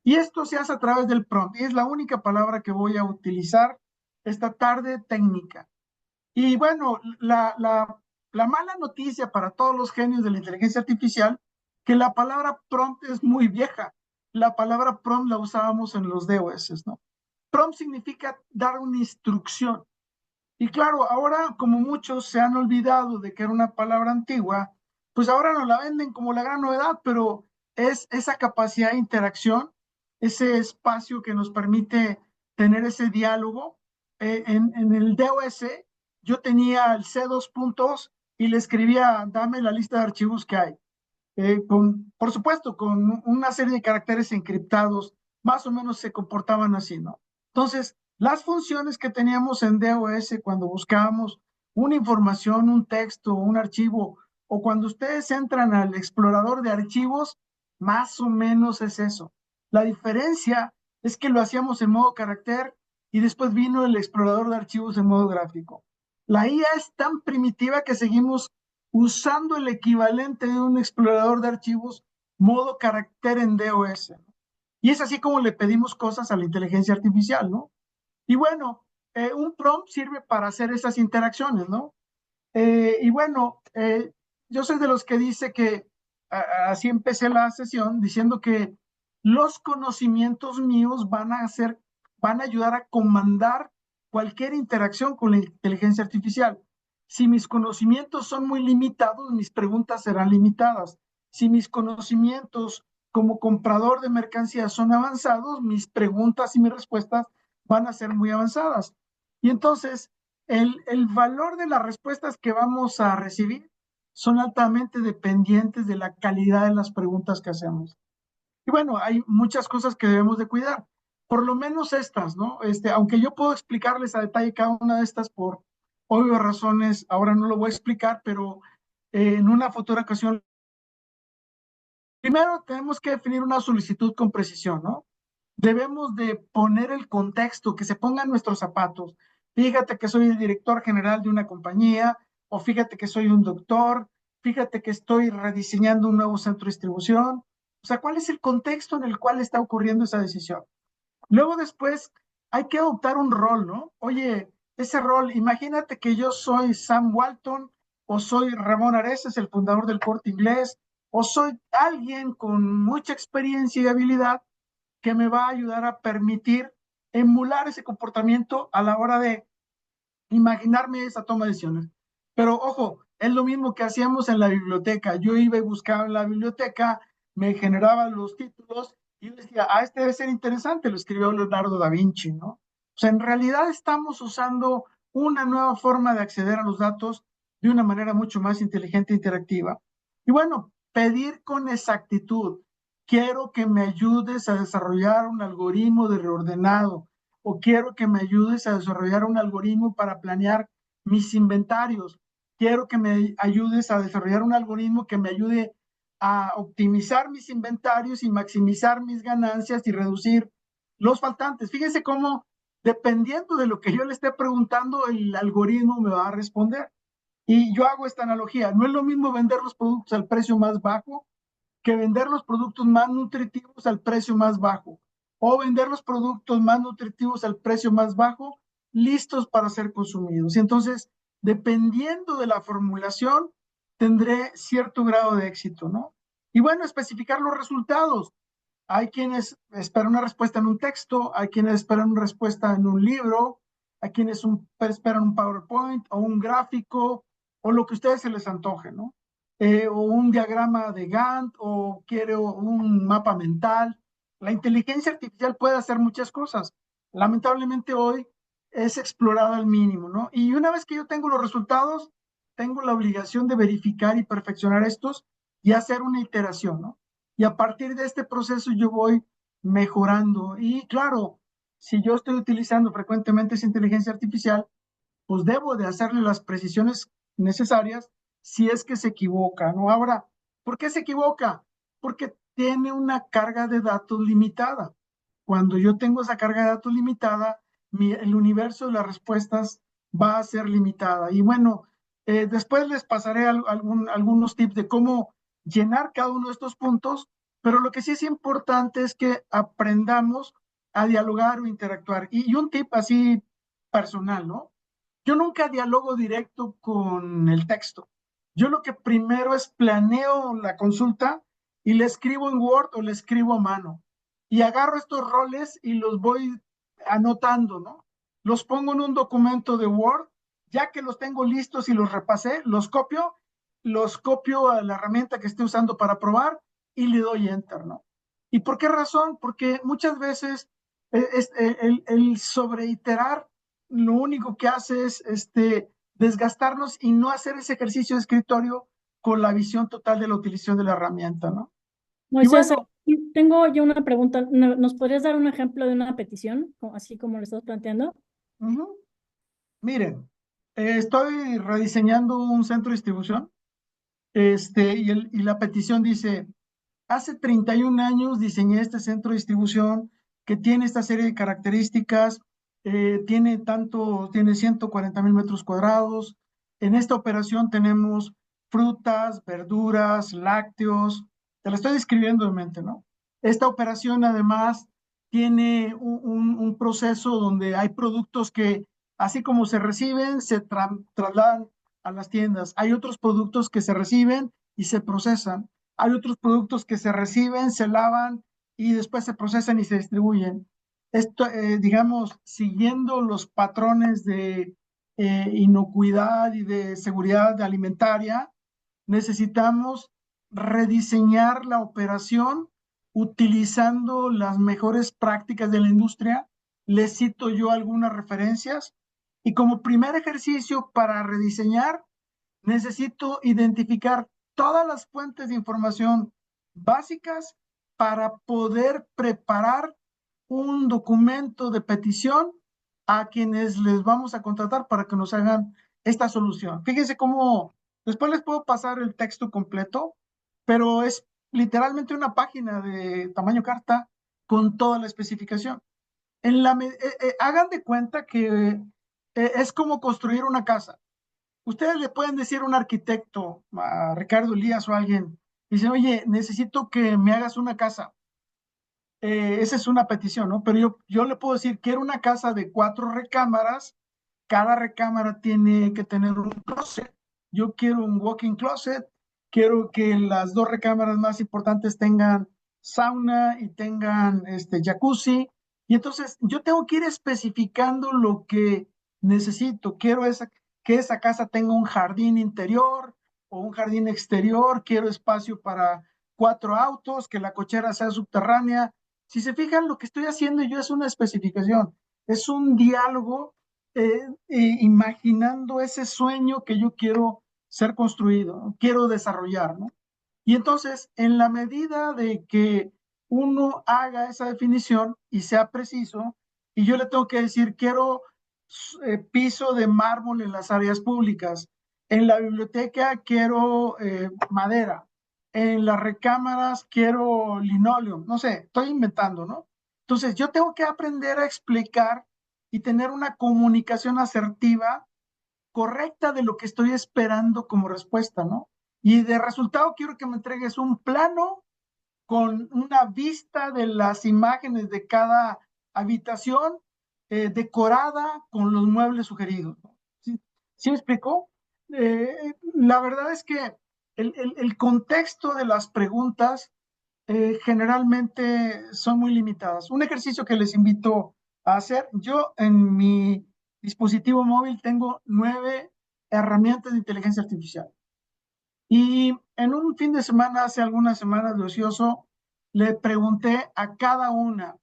Y esto se hace a través del prompt. Y es la única palabra que voy a utilizar esta tarde técnica. Y bueno, la mala noticia para todos los genios de la inteligencia artificial, que la palabra prompt es muy vieja. La palabra prompt la usábamos en los DOS, ¿no? Prompt significa dar una instrucción. Y claro, ahora como muchos se han olvidado de que era una palabra antigua, pues ahora nos la venden como la gran novedad, pero es esa capacidad de interacción, ese espacio que nos permite tener ese diálogo. En el DOS yo tenía el C2 puntos y le escribía, dame la lista de archivos que hay. Por supuesto, con una serie de caracteres encriptados, más o menos se comportaban así, ¿no? Entonces, las funciones que teníamos en DOS cuando buscábamos una información, un texto, un archivo, o cuando ustedes entran al explorador de archivos, más o menos es eso. La diferencia es que lo hacíamos en modo carácter y después vino el explorador de archivos en modo gráfico. La IA es tan primitiva que seguimos usando el equivalente de un explorador de archivos modo carácter en DOS. Y es así como le pedimos cosas a la inteligencia artificial, ¿no? Y bueno, un prompt sirve para hacer esas interacciones, ¿no? Y bueno, yo soy de los que dice que, así empecé la sesión, diciendo que los conocimientos míos van a ayudar a comandar cualquier interacción con la inteligencia artificial. Si mis conocimientos son muy limitados, mis preguntas serán limitadas. Si mis conocimientos como comprador de mercancías son avanzados, mis preguntas y mis respuestas van a ser muy avanzadas. Y entonces, el valor de las respuestas que vamos a recibir son altamente dependientes de la calidad de las preguntas que hacemos. Y bueno, hay muchas cosas que debemos de cuidar, por lo menos estas, ¿no? Aunque yo puedo explicarles a detalle cada una de estas por obvias razones, ahora no lo voy a explicar, pero en una futura ocasión. Primero tenemos que definir una solicitud con precisión, ¿no? Debemos de poner el contexto, que se pongan nuestros zapatos. Fíjate que soy el director general de una compañía, o fíjate que soy un doctor, fíjate que estoy rediseñando un nuevo centro de distribución. O sea, ¿cuál es el contexto en el cual está ocurriendo esa decisión? Luego después hay que adoptar un rol, ¿no? Oye, ese rol, imagínate que yo soy Sam Walton o soy Ramón Areces, el fundador del Corte Inglés, o soy alguien con mucha experiencia y habilidad que me va a ayudar a permitir emular ese comportamiento a la hora de imaginarme esa toma de decisiones. Pero ojo, es lo mismo que hacíamos en la biblioteca. Yo iba y buscaba en la biblioteca, me generaba los títulos y decía, ah, este debe ser interesante, lo escribió Leonardo da Vinci, ¿no? O sea, en realidad estamos usando una nueva forma de acceder a los datos de una manera mucho más inteligente e interactiva. Y bueno, pedir con exactitud. Quiero que me ayudes a desarrollar un algoritmo de reordenado o quiero que me ayudes a desarrollar un algoritmo para planear mis inventarios. Quiero que me ayudes a desarrollar un algoritmo que me ayude a optimizar mis inventarios y maximizar mis ganancias y reducir los faltantes. Fíjense cómo, dependiendo de lo que yo le esté preguntando, el algoritmo me va a responder. Y yo hago esta analogía. No es lo mismo vender los productos al precio más bajo que vender los productos más nutritivos al precio más bajo o vender los productos más nutritivos al precio más bajo, listos para ser consumidos. Y entonces, dependiendo de la formulación, tendré cierto grado de éxito, ¿no? Y bueno, especificar los resultados. Hay quienes esperan una respuesta en un texto, hay quienes esperan una respuesta en un libro, hay quienes esperan un PowerPoint o un gráfico o lo que a ustedes se les antoje, ¿no? O un diagrama de Gantt o quiero un mapa mental. La inteligencia artificial puede hacer muchas cosas. Lamentablemente hoy es explorada al mínimo, ¿no? Y una vez que yo tengo los resultados, tengo la obligación de verificar y perfeccionar estos y hacer una iteración, ¿no? Y a partir de este proceso yo voy mejorando. Y claro, si yo estoy utilizando frecuentemente esa inteligencia artificial, pues debo de hacerle las precisiones necesarias si es que se equivoca, ¿no? Ahora, ¿por qué se equivoca? Porque tiene una carga de datos limitada. Cuando yo tengo esa carga de datos limitada, el universo de las respuestas va a ser limitada. Y bueno, después les pasaré algunos tips de cómo llenar cada uno de estos puntos, pero lo que sí es importante es que aprendamos a dialogar o interactuar. Y un tip así personal, ¿no? Yo nunca dialogo directo con el texto. Yo lo que primero es planeo la consulta y le escribo en Word o le escribo a mano. Y agarro estos roles y los voy anotando, ¿no? Los pongo en un documento de Word, ya que los tengo listos y los repasé, los copio a la herramienta que esté usando para probar y le doy Enter, ¿no? ¿Y por qué razón? Porque muchas veces el sobreiterar lo único que hace es desgastarnos y no hacer ese ejercicio de escritorio con la visión total de la utilización de la herramienta, ¿no? Y Moisés, bueno, aquí tengo yo una pregunta. ¿Nos podrías dar un ejemplo de una petición, así como lo estás planteando? miren, estoy rediseñando un centro de distribución, y la petición dice, hace 31 años diseñé este centro de distribución que tiene esta serie de características, tiene 140,000 metros cuadrados. En esta operación tenemos frutas, verduras, lácteos. Te lo estoy describiendo de mente, ¿no? Esta operación además tiene un proceso donde hay productos que, así como se reciben, se trasladan a las tiendas. Hay otros productos que se reciben y se procesan. Hay otros productos que se reciben, se lavan y después se procesan y se distribuyen. Esto, digamos, siguiendo los patrones de inocuidad y de seguridad alimentaria, necesitamos rediseñar la operación utilizando las mejores prácticas de la industria. Les cito yo algunas referencias. Y como primer ejercicio para rediseñar, necesito identificar todas las fuentes de información básicas para poder preparar un documento de petición a quienes les vamos a contratar para que nos hagan esta solución. Fíjense cómo, después les puedo pasar el texto completo, pero es literalmente una página de tamaño carta con toda la especificación. Hagan de cuenta que es como construir una casa. Ustedes le pueden decir a un arquitecto, a Ricardo Elías o a alguien, dicen, oye, necesito que me hagas una casa. Esa es una petición, ¿no? Pero yo le puedo decir, quiero una casa de 4 recámaras, cada recámara tiene que tener un closet, yo quiero un walk-in closet, quiero que las 2 recámaras más importantes tengan sauna y tengan jacuzzi, y entonces yo tengo que ir especificando lo que necesito, que esa casa tenga un jardín interior o un jardín exterior, quiero espacio para 4 autos, que la cochera sea subterránea. Si se fijan, lo que estoy haciendo yo es una especificación, es un diálogo imaginando ese sueño que yo quiero ser construido, ¿no? Quiero desarrollar, ¿no? Y entonces, en la medida de que uno haga esa definición y sea preciso, y yo le tengo que decir, quiero piso de mármol en las áreas públicas, en la biblioteca quiero madera, en las recámaras quiero linóleo, no sé, estoy inventando, ¿no? Entonces, yo tengo que aprender a explicar y tener una comunicación asertiva correcta de lo que estoy esperando como respuesta, ¿no? Y de resultado quiero que me entregues un plano con una vista de las imágenes de cada habitación decorada con los muebles sugeridos, ¿no? ¿Sí, ¿Sí me explicó? La verdad es que el contexto de las preguntas generalmente son muy limitadas. Un ejercicio que les invito a hacer, yo en mi dispositivo móvil tengo 9 herramientas de inteligencia artificial. Y en un fin de semana, hace algunas semanas de ocioso, le pregunté a cada una,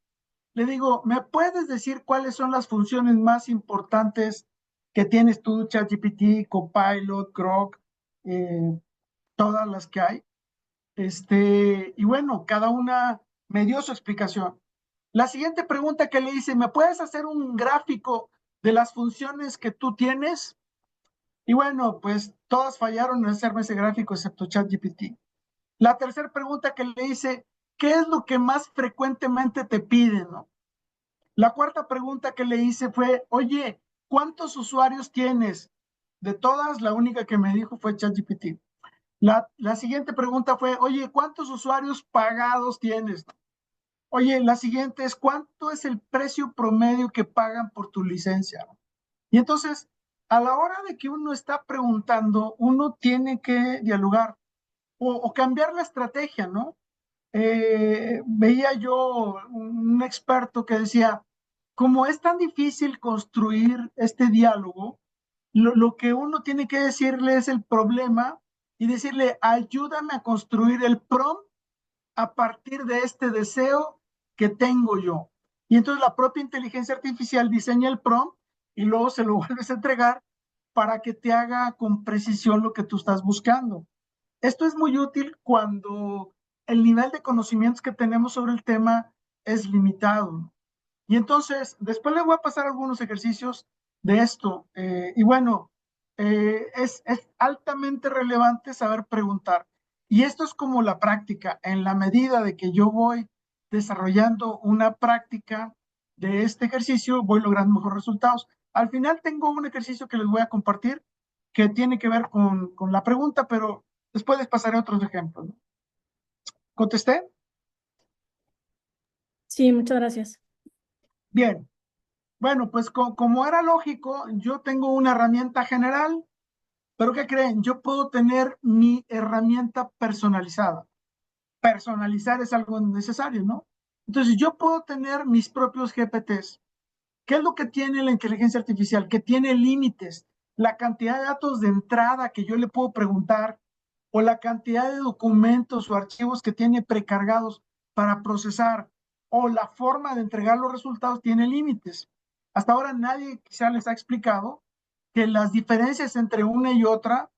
le digo, ¿me puedes decir cuáles son las funciones más importantes que tienes tú, ChatGPT, Copilot, Grok, eh, todas las que hay? Y bueno, cada una me dio su explicación. La siguiente pregunta que le hice, ¿me puedes hacer un gráfico de las funciones que tú tienes? Y bueno, pues todas fallaron en hacerme ese gráfico excepto ChatGPT. La tercera pregunta que le hice, ¿qué es lo que más frecuentemente te piden, no? La cuarta pregunta que le hice fue, oye, ¿cuántos usuarios tienes? De todas, la única que me dijo fue ChatGPT. La siguiente pregunta fue, oye, ¿cuántos usuarios pagados tienes? Oye, la siguiente es, ¿cuánto es el precio promedio que pagan por tu licencia? Y entonces, a la hora de que uno está preguntando, uno tiene que dialogar o cambiar la estrategia, ¿no? Veía yo un experto que decía, como es tan difícil construir este diálogo, lo que uno tiene que decirle es el problema y decirle, ayúdame a construir el prompt a partir de este deseo que tengo yo. Y entonces la propia inteligencia artificial diseña el prompt y luego se lo vuelves a entregar para que te haga con precisión lo que tú estás buscando. Esto es muy útil cuando el nivel de conocimientos que tenemos sobre el tema es limitado. Y entonces, después les voy a pasar algunos ejercicios de esto. Y bueno, es altamente relevante saber preguntar. Y esto es como la práctica. En la medida de que yo voy desarrollando una práctica de este ejercicio, voy logrando mejores resultados. Al final tengo un ejercicio que les voy a compartir que tiene que ver con la pregunta, pero después les pasaré otros ejemplos, ¿no? ¿Contesté? Sí, muchas gracias. Bien. Bueno, pues como era lógico, yo tengo una herramienta general, pero ¿qué creen? Yo puedo tener mi herramienta personalizada. Personalizar es algo necesario, ¿no? Entonces, yo puedo tener mis propios GPTs. ¿Qué es lo que tiene la inteligencia artificial? Que tiene límites. La cantidad de datos de entrada que yo le puedo preguntar o la cantidad de documentos o archivos que tiene precargados para procesar o la forma de entregar los resultados tiene límites. Hasta ahora nadie quizá les ha explicado que las diferencias entre una y otra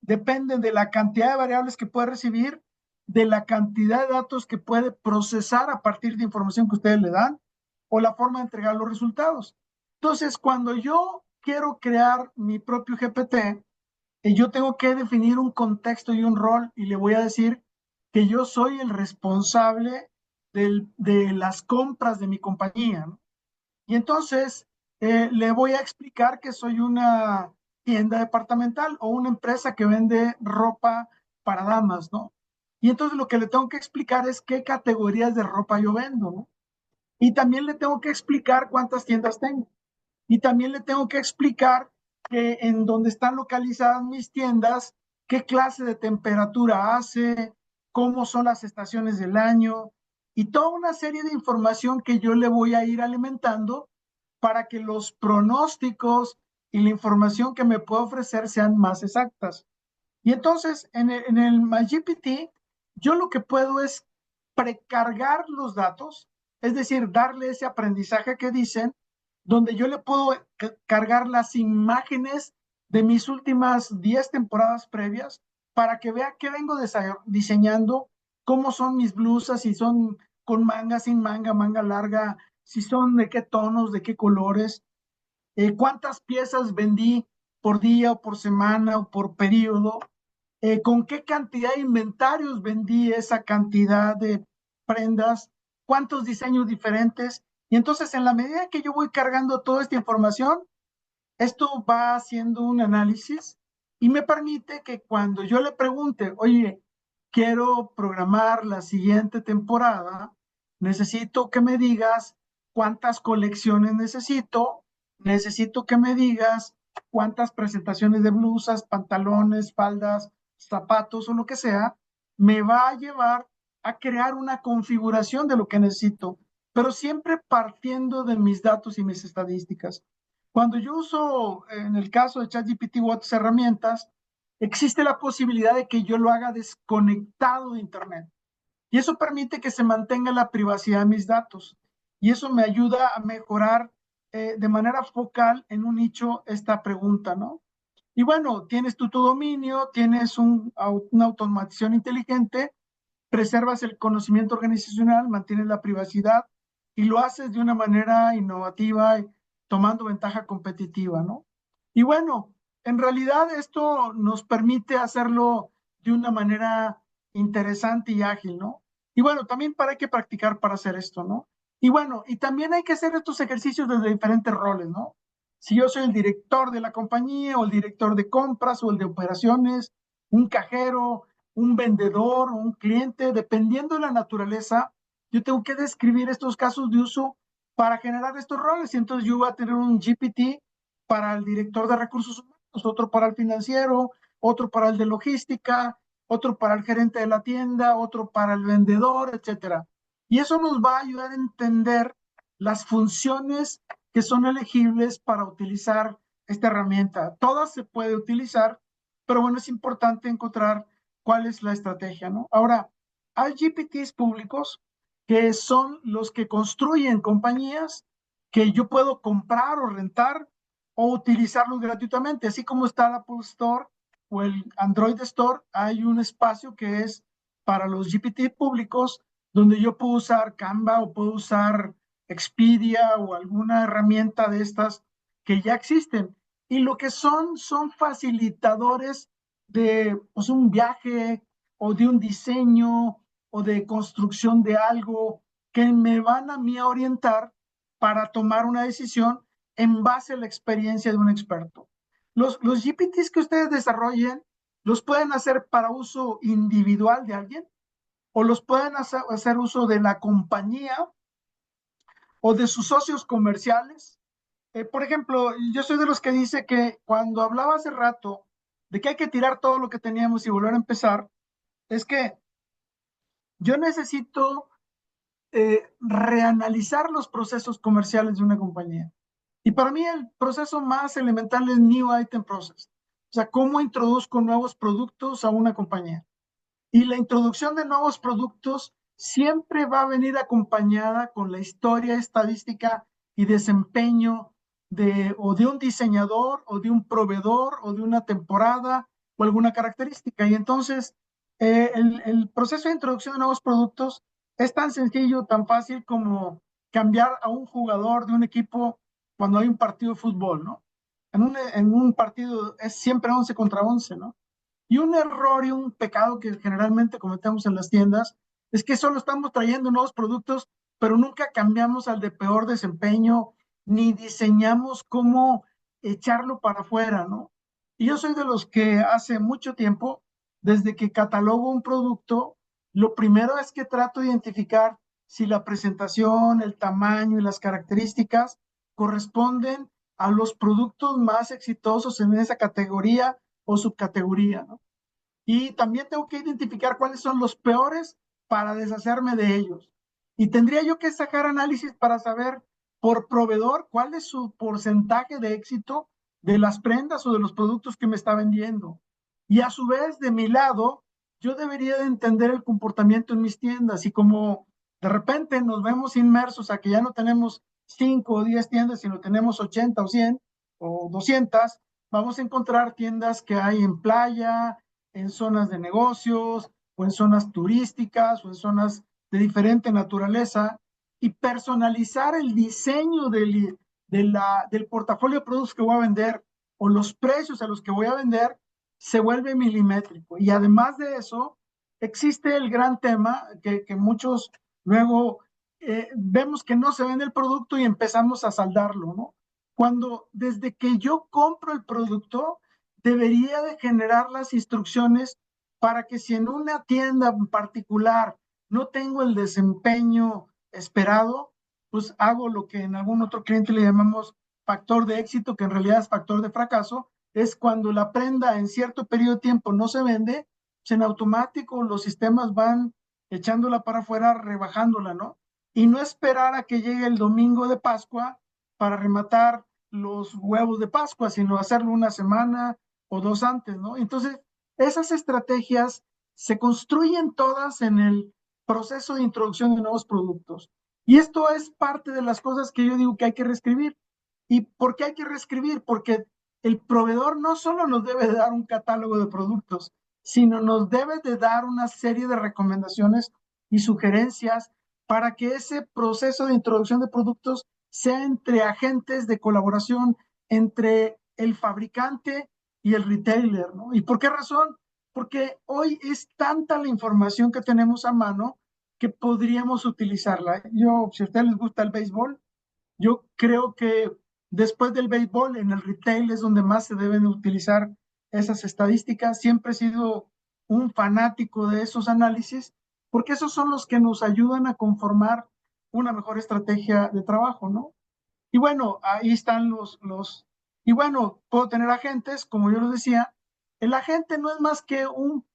dependen de la cantidad de variables que puede recibir, de la cantidad de datos que puede procesar a partir de información que ustedes le dan, o la forma de entregar los resultados. Entonces, cuando yo quiero crear mi propio GPT, yo tengo que definir un contexto y un rol, y le voy a decir que yo soy el responsable de las compras de mi compañía, ¿no? Y entonces le voy a explicar que soy una tienda departamental o una empresa que vende ropa para damas, ¿no? Y entonces lo que le tengo que explicar es qué categorías de ropa yo vendo, ¿no? Y también le tengo que explicar cuántas tiendas tengo. Y también le tengo que explicar que en donde están localizadas mis tiendas, qué clase de temperatura hace, cómo son las estaciones del año y toda una serie de información que yo le voy a ir alimentando para que los pronósticos y la información que me puede ofrecer sean más exactas. Y entonces en el MyGPT, yo lo que puedo es precargar los datos, es decir, darle ese aprendizaje que dicen, donde yo le puedo cargar las imágenes de mis últimas 10 temporadas previas para que vea qué vengo diseñando, cómo son mis blusas, si son con manga, sin manga, manga larga, si son de qué tonos, de qué colores, cuántas piezas vendí por día o por semana o por periodo, con qué cantidad de inventarios vendí esa cantidad de prendas, cuántos diseños diferentes. Y entonces, en la medida que yo voy cargando toda esta información, esto va haciendo un análisis y me permite que cuando yo le pregunte, oye, quiero programar la siguiente temporada, necesito que me digas cuántas colecciones necesito que me digas cuántas presentaciones de blusas, pantalones, faldas, zapatos o lo que sea, me va a llevar a crear una configuración de lo que necesito, pero siempre partiendo de mis datos y mis estadísticas. Cuando yo uso, en el caso de ChatGPT u otras herramientas, existe la posibilidad de que yo lo haga desconectado de Internet. Y eso permite que se mantenga la privacidad de mis datos. Y eso me ayuda a mejorar de manera focal en un nicho esta pregunta, ¿no? Y bueno, tienes tu dominio, tienes una automatización inteligente, preservas el conocimiento organizacional, mantienes la privacidad y lo haces de una manera innovativa, tomando ventaja competitiva, ¿no? Y bueno, en realidad esto nos permite hacerlo de una manera interesante y ágil, ¿no? Y bueno, también hay que practicar para hacer esto, ¿no? Y bueno, y también hay que hacer estos ejercicios desde diferentes roles, ¿no? Si yo soy el director de la compañía o el director de compras o el de operaciones, un cajero, un vendedor o un cliente, dependiendo de la naturaleza, yo tengo que describir estos casos de uso para generar estos roles. Y entonces yo voy a tener un GPT para el director de recursos humanos, otro para el financiero, otro para el de logística, otro para el gerente de la tienda, otro para el vendedor, etcétera. Y eso nos va a ayudar a entender las funciones que son elegibles para utilizar esta herramienta. Todas se puede utilizar, pero bueno, es importante encontrar cuál es la estrategia, ¿no? Ahora, hay GPTs públicos que son los que construyen compañías que yo puedo comprar o rentar o utilizarlos gratuitamente, así como está el Apple Store o el Android Store, hay un espacio que es para los GPT públicos donde yo puedo usar Canva o puedo usar Expedia o alguna herramienta de estas que ya existen. Y lo que son facilitadores de pues, un viaje o de un diseño o de construcción de algo que me van a mí a orientar para tomar una decisión en base a la experiencia de un experto. Los GPTs que ustedes desarrollen los pueden hacer para uso individual de alguien o los pueden hacer uso de la compañía o de sus socios comerciales. Por ejemplo, yo soy de los que dice que cuando hablaba hace rato de que hay que tirar todo lo que teníamos y volver a empezar, es que yo necesito reanalizar los procesos comerciales de una compañía. Y para mí el proceso más elemental es New Item Process. O sea, cómo introduzco nuevos productos a una compañía. Y la introducción de nuevos productos siempre va a venir acompañada con la historia estadística y desempeño o de un diseñador o de un proveedor o de una temporada o alguna característica. Y entonces, el proceso de introducción de nuevos productos es tan sencillo, tan fácil como cambiar a un jugador de un equipo cuando hay un partido de fútbol, ¿no? En un partido es siempre 11 contra 11, ¿no? Y un error y un pecado que generalmente cometemos en las tiendas es que solo estamos trayendo nuevos productos, pero nunca cambiamos al de peor desempeño, ni diseñamos cómo echarlo para afuera, ¿no? Y yo soy de los que hace mucho tiempo, desde que catalogo un producto, lo primero es que trato de identificar si la presentación, el tamaño y las características corresponden a los productos más exitosos en esa categoría o subcategoría, ¿no? Y también tengo que identificar cuáles son los peores para deshacerme de ellos. Y tendría yo que sacar análisis para saber por proveedor cuál es su porcentaje de éxito de las prendas o de los productos que me está vendiendo. Y a su vez, de mi lado, yo debería de entender el comportamiento en mis tiendas y como de repente nos vemos inmersos a que ya no tenemos 5 o 10 tiendas, sino tenemos 80 o 100 o 200, vamos a encontrar tiendas que hay en playa, en zonas de negocios o en zonas turísticas o en zonas de diferente naturaleza y personalizar el diseño del portafolio de productos que voy a vender o los precios a los que voy a vender se vuelve milimétrico. Y además de eso, existe el gran tema que muchos luego vemos que no se vende el producto y empezamos a saldarlo, ¿no? Cuando desde que yo compro el producto, debería de generar las instrucciones para que si en una tienda en particular no tengo el desempeño esperado, pues hago lo que en algún otro cliente le llamamos factor de éxito, que en realidad es factor de fracaso, es cuando la prenda en cierto periodo de tiempo no se vende, pues en automático los sistemas van echándola para afuera, rebajándola, ¿no? Y no esperar a que llegue el domingo de Pascua para rematar los huevos de Pascua, sino hacerlo una semana o dos antes, ¿no? Entonces, esas estrategias se construyen todas en el proceso de introducción de nuevos productos. Y esto es parte de las cosas que yo digo que hay que reescribir. ¿Y por qué hay que reescribir? Porque el proveedor no solo nos debe de dar un catálogo de productos, sino nos debe de dar una serie de recomendaciones y sugerencias para que ese proceso de introducción de productos sea entre agentes de colaboración entre el fabricante y el retailer, ¿no? ¿Y por qué razón? Porque hoy es tanta la información que tenemos a mano que podríamos utilizarla. Yo, si a ustedes les gusta el béisbol, yo creo que después del béisbol, en el retail es donde más se deben utilizar esas estadísticas. Siempre he sido un fanático de esos análisis, porque esos son los que nos ayudan a conformar una mejor estrategia de trabajo, ¿no? Y bueno, ahí están y bueno, puedo tener agentes, como yo les decía, el agente no es más que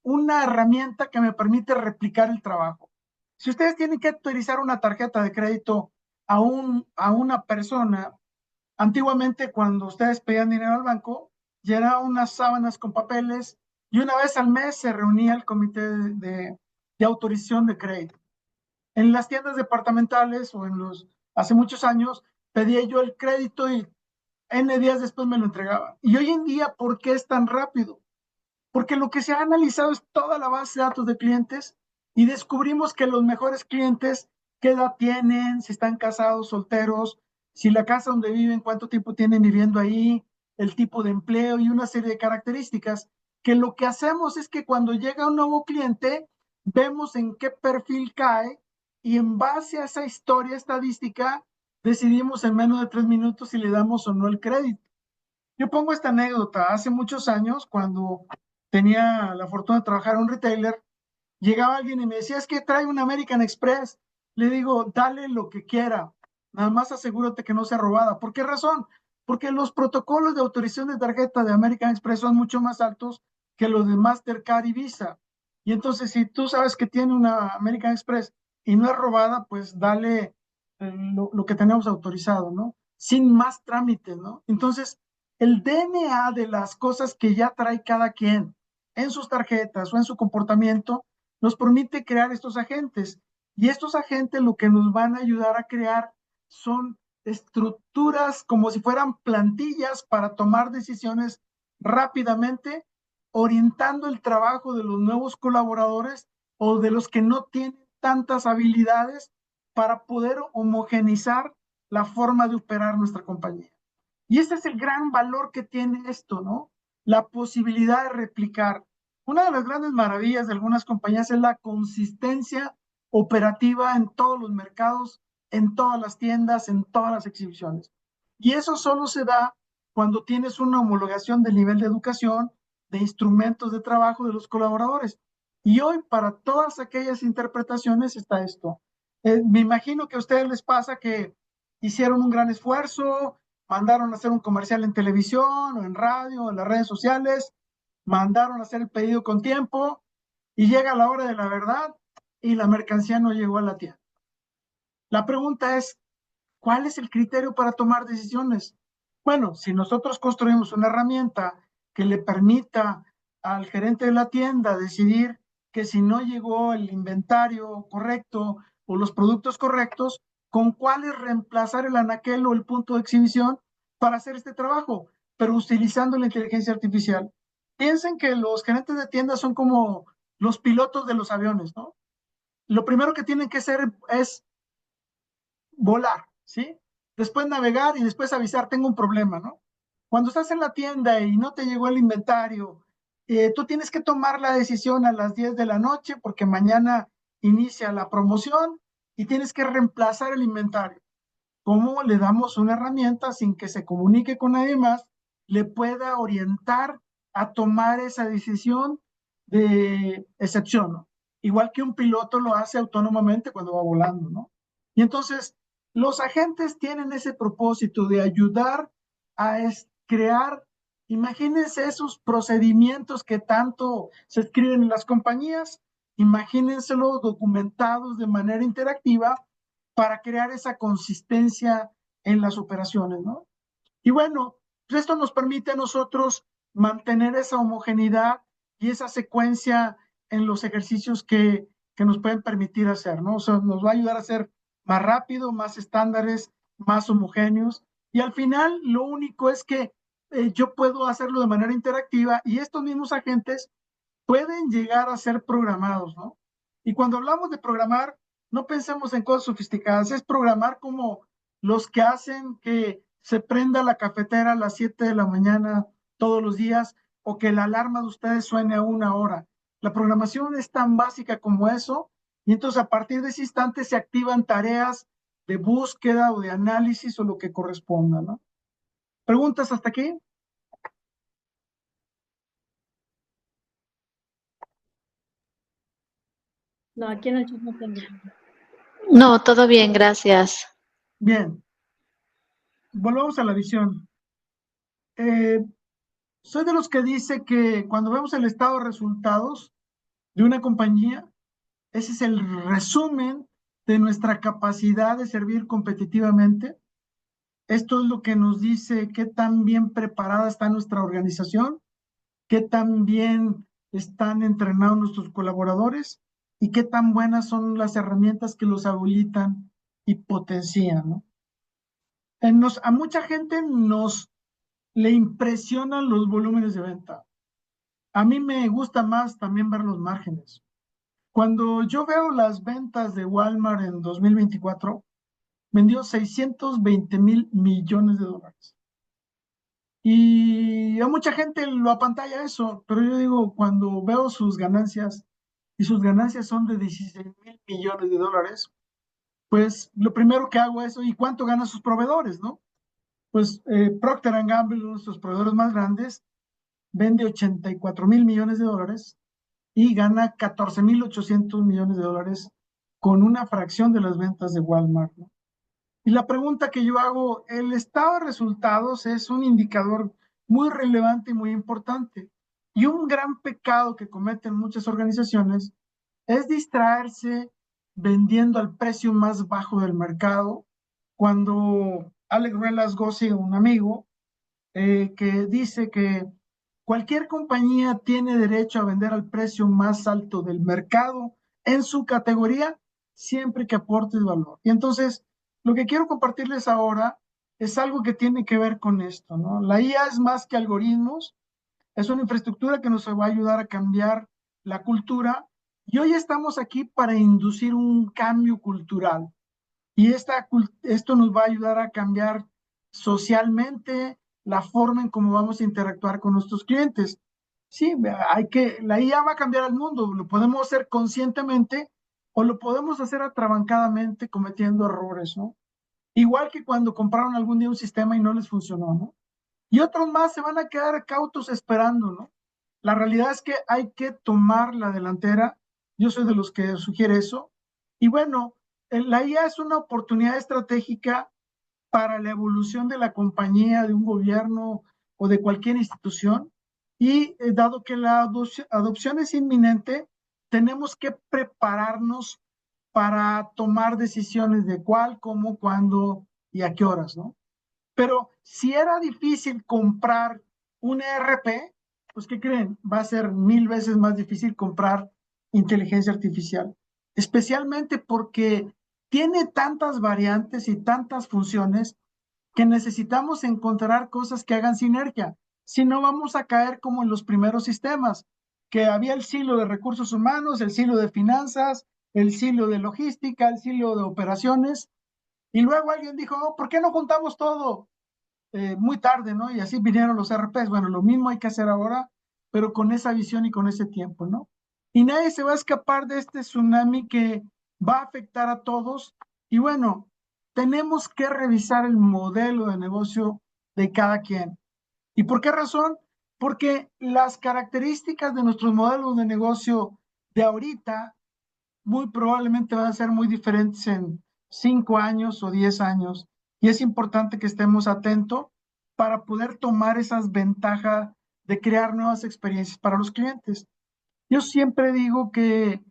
una herramienta que me permite replicar el trabajo. Si ustedes tienen que autorizar una tarjeta de crédito a una persona, antiguamente cuando ustedes pedían dinero al banco, llenaban unas sábanas con papeles y una vez al mes se reunía el comité de autorización de crédito. En las tiendas departamentales o hace muchos años, pedía yo el crédito y N días después me lo entregaba. Y hoy en día, ¿por qué es tan rápido? Porque lo que se ha analizado es toda la base de datos de clientes y descubrimos que los mejores clientes, qué edad tienen, si están casados, solteros, si la casa donde viven, cuánto tiempo tienen viviendo ahí, el tipo de empleo y una serie de características, que lo que hacemos es que cuando llega un nuevo cliente, vemos en qué perfil cae y en base a esa historia estadística, decidimos en menos de 3 minutos si le damos o no el crédito. Yo pongo esta anécdota. Hace muchos años, cuando tenía la fortuna de trabajar en un retailer, llegaba alguien y me decía, es que trae un American Express. Le digo, dale lo que quiera, nada más asegúrate que no sea robada. ¿Por qué razón? Porque los protocolos de autorización de tarjeta de American Express son mucho más altos que los de Mastercard y Visa. Y entonces, si tú sabes que tiene una American Express y no es robada, pues dale lo que tenemos autorizado, ¿no? Sin más trámites, ¿no? Entonces, el DNA de las cosas que ya trae cada quien en sus tarjetas o en su comportamiento nos permite crear estos agentes. Y estos agentes lo que nos van a ayudar a crear son estructuras como si fueran plantillas para tomar decisiones rápidamente orientando el trabajo de los nuevos colaboradores o de los que no tienen tantas habilidades para poder homogenizar la forma de operar nuestra compañía. Y ese es el gran valor que tiene esto, ¿no? La posibilidad de replicar. Una de las grandes maravillas de algunas compañías es la consistencia operativa en todos los mercados, en todas las tiendas, en todas las exhibiciones. Y eso solo se da cuando tienes una homologación del nivel de educación, de instrumentos de trabajo de los colaboradores. Y hoy para todas aquellas interpretaciones está esto. Me imagino que a ustedes les pasa que hicieron un gran esfuerzo, mandaron a hacer un comercial en televisión o en radio, en las redes sociales, mandaron a hacer el pedido con tiempo y llega la hora de la verdad y la mercancía no llegó a la tienda. La pregunta es, ¿cuál es el criterio para tomar decisiones? Bueno, si nosotros construimos una herramienta que le permita al gerente de la tienda decidir que si no llegó el inventario correcto o los productos correctos, con cuáles reemplazar el anaquel o el punto de exhibición para hacer este trabajo, pero utilizando la inteligencia artificial. Piensen que los gerentes de tiendas son como los pilotos de los aviones, ¿no? Lo primero que tienen que hacer es volar, ¿sí? Después navegar y después avisar, tengo un problema, ¿no? Cuando estás en la tienda y no te llegó el inventario, tú tienes que tomar la decisión a las 10 de la noche porque mañana inicia la promoción y tienes que reemplazar el inventario. ¿Cómo le damos una herramienta sin que se comunique con nadie más, le pueda orientar a tomar esa decisión de excepción, ¿no? Igual que un piloto lo hace autónomamente cuando va volando, ¿no? Y entonces, los agentes tienen ese propósito de ayudar a crear, imagínense esos procedimientos que tanto se escriben en las compañías, imagínenselo documentados de manera interactiva para crear esa consistencia en las operaciones, ¿no? Y bueno, pues esto nos permite a nosotros mantener esa homogeneidad y esa secuencia en los ejercicios que nos pueden permitir hacer, ¿no? O sea, nos va a ayudar a ser más rápido, más estándares, más homogéneos. Y al final, lo único es que yo puedo hacerlo de manera interactiva y estos mismos agentes pueden llegar a ser programados, ¿no? Y cuando hablamos de programar, no pensemos en cosas sofisticadas, es programar como los que hacen que se prenda la cafetera a las 7 de la mañana todos los días o que la alarma de ustedes suene a 1 hora. La programación es tan básica como eso y entonces a partir de ese instante se activan tareas de búsqueda o de análisis o lo que corresponda, ¿no? ¿Preguntas hasta aquí? No, aquí en el chat no tengo. No, todo bien, gracias. Bien, volvamos a la visión. Eh, Soy de los que dice que cuando vemos el estado de resultados de una compañía, ese es el resumen de nuestra capacidad de servir competitivamente. Esto es lo que nos dice qué tan bien preparada está nuestra organización, qué tan bien están entrenados nuestros colaboradores y qué tan buenas son las herramientas que los habilitan y potencian, ¿no? A mucha gente le impresionan los volúmenes de venta. A mí me gusta más también ver los márgenes. Cuando yo veo las ventas de Walmart en 2024, vendió 620,000 millones de dólares. Y a mucha gente lo apantalla eso, pero yo digo, cuando veo sus ganancias, y sus ganancias son de 16,000 millones de dólares, pues lo primero que hago es, ¿y cuánto ganan sus proveedores, no? Pues Procter Gamble, uno de nuestros proveedores más grandes, vende 84,000 millones de dólares y gana 14,800 millones de dólares con una fracción de las ventas de Walmart, ¿no? Y la pregunta que yo hago, el estado de resultados es un indicador muy relevante y muy importante. Y un gran pecado que cometen muchas organizaciones es distraerse vendiendo al precio más bajo del mercado, cuando Alex Relas Gossi, un amigo, que dice que cualquier compañía tiene derecho a vender al precio más alto del mercado en su categoría, siempre que aporte valor. Y entonces, lo que quiero compartirles ahora es algo que tiene que ver con esto, ¿no? La IA es más que algoritmos, es una infraestructura que nos va a ayudar a cambiar la cultura y hoy estamos aquí para inducir un cambio cultural. Y esto nos va a ayudar a cambiar socialmente la forma en cómo vamos a interactuar con nuestros clientes. Sí, la IA va a cambiar el mundo, lo podemos hacer conscientemente o lo podemos hacer atrabancadamente cometiendo errores, ¿no? Igual que cuando compraron algún día un sistema y no les funcionó, ¿no? Y otros más se van a quedar cautos esperando, ¿no? La realidad es que hay que tomar la delantera. Yo soy de los que sugiere eso. Y bueno, la IA es una oportunidad estratégica para la evolución de la compañía, de un gobierno o de cualquier institución. Y dado que la adopción es inminente, tenemos que prepararnos para tomar decisiones de cuál, cómo, cuándo y a qué horas, ¿no? Pero si era difícil comprar un ERP, pues ¿qué creen? Va a ser 1000 veces más difícil comprar inteligencia artificial, especialmente porque tiene tantas variantes y tantas funciones que necesitamos encontrar cosas que hagan sinergia. Si no, vamos a caer como en los primeros sistemas, que había el silo de recursos humanos, el silo de finanzas, el silo de logística, el silo de operaciones, y luego alguien dijo, oh, ¿por qué no juntamos todo? Muy tarde, ¿no? Y así vinieron los RPs. Bueno, lo mismo hay que hacer ahora, pero con esa visión y con ese tiempo, ¿no? Y nadie se va a escapar de este tsunami que va a afectar a todos. Y bueno, tenemos que revisar el modelo de negocio de cada quien. ¿Y por qué razón? Porque las características de nuestros modelos de negocio de ahorita muy probablemente van a ser muy diferentes en 5 años o 10 años. Y es importante que estemos atentos para poder tomar esas ventajas de crear nuevas experiencias para los clientes. Yo siempre digo que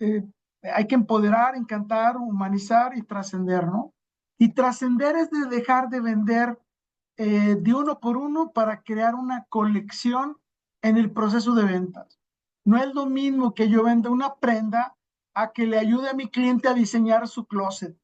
eh, hay que empoderar, encantar, humanizar y trascender, ¿no? Y trascender es de dejar de vender de uno por uno para crear una colección en el proceso de ventas. No es lo mismo que yo venda una prenda a que le ayude a mi cliente a diseñar su closet.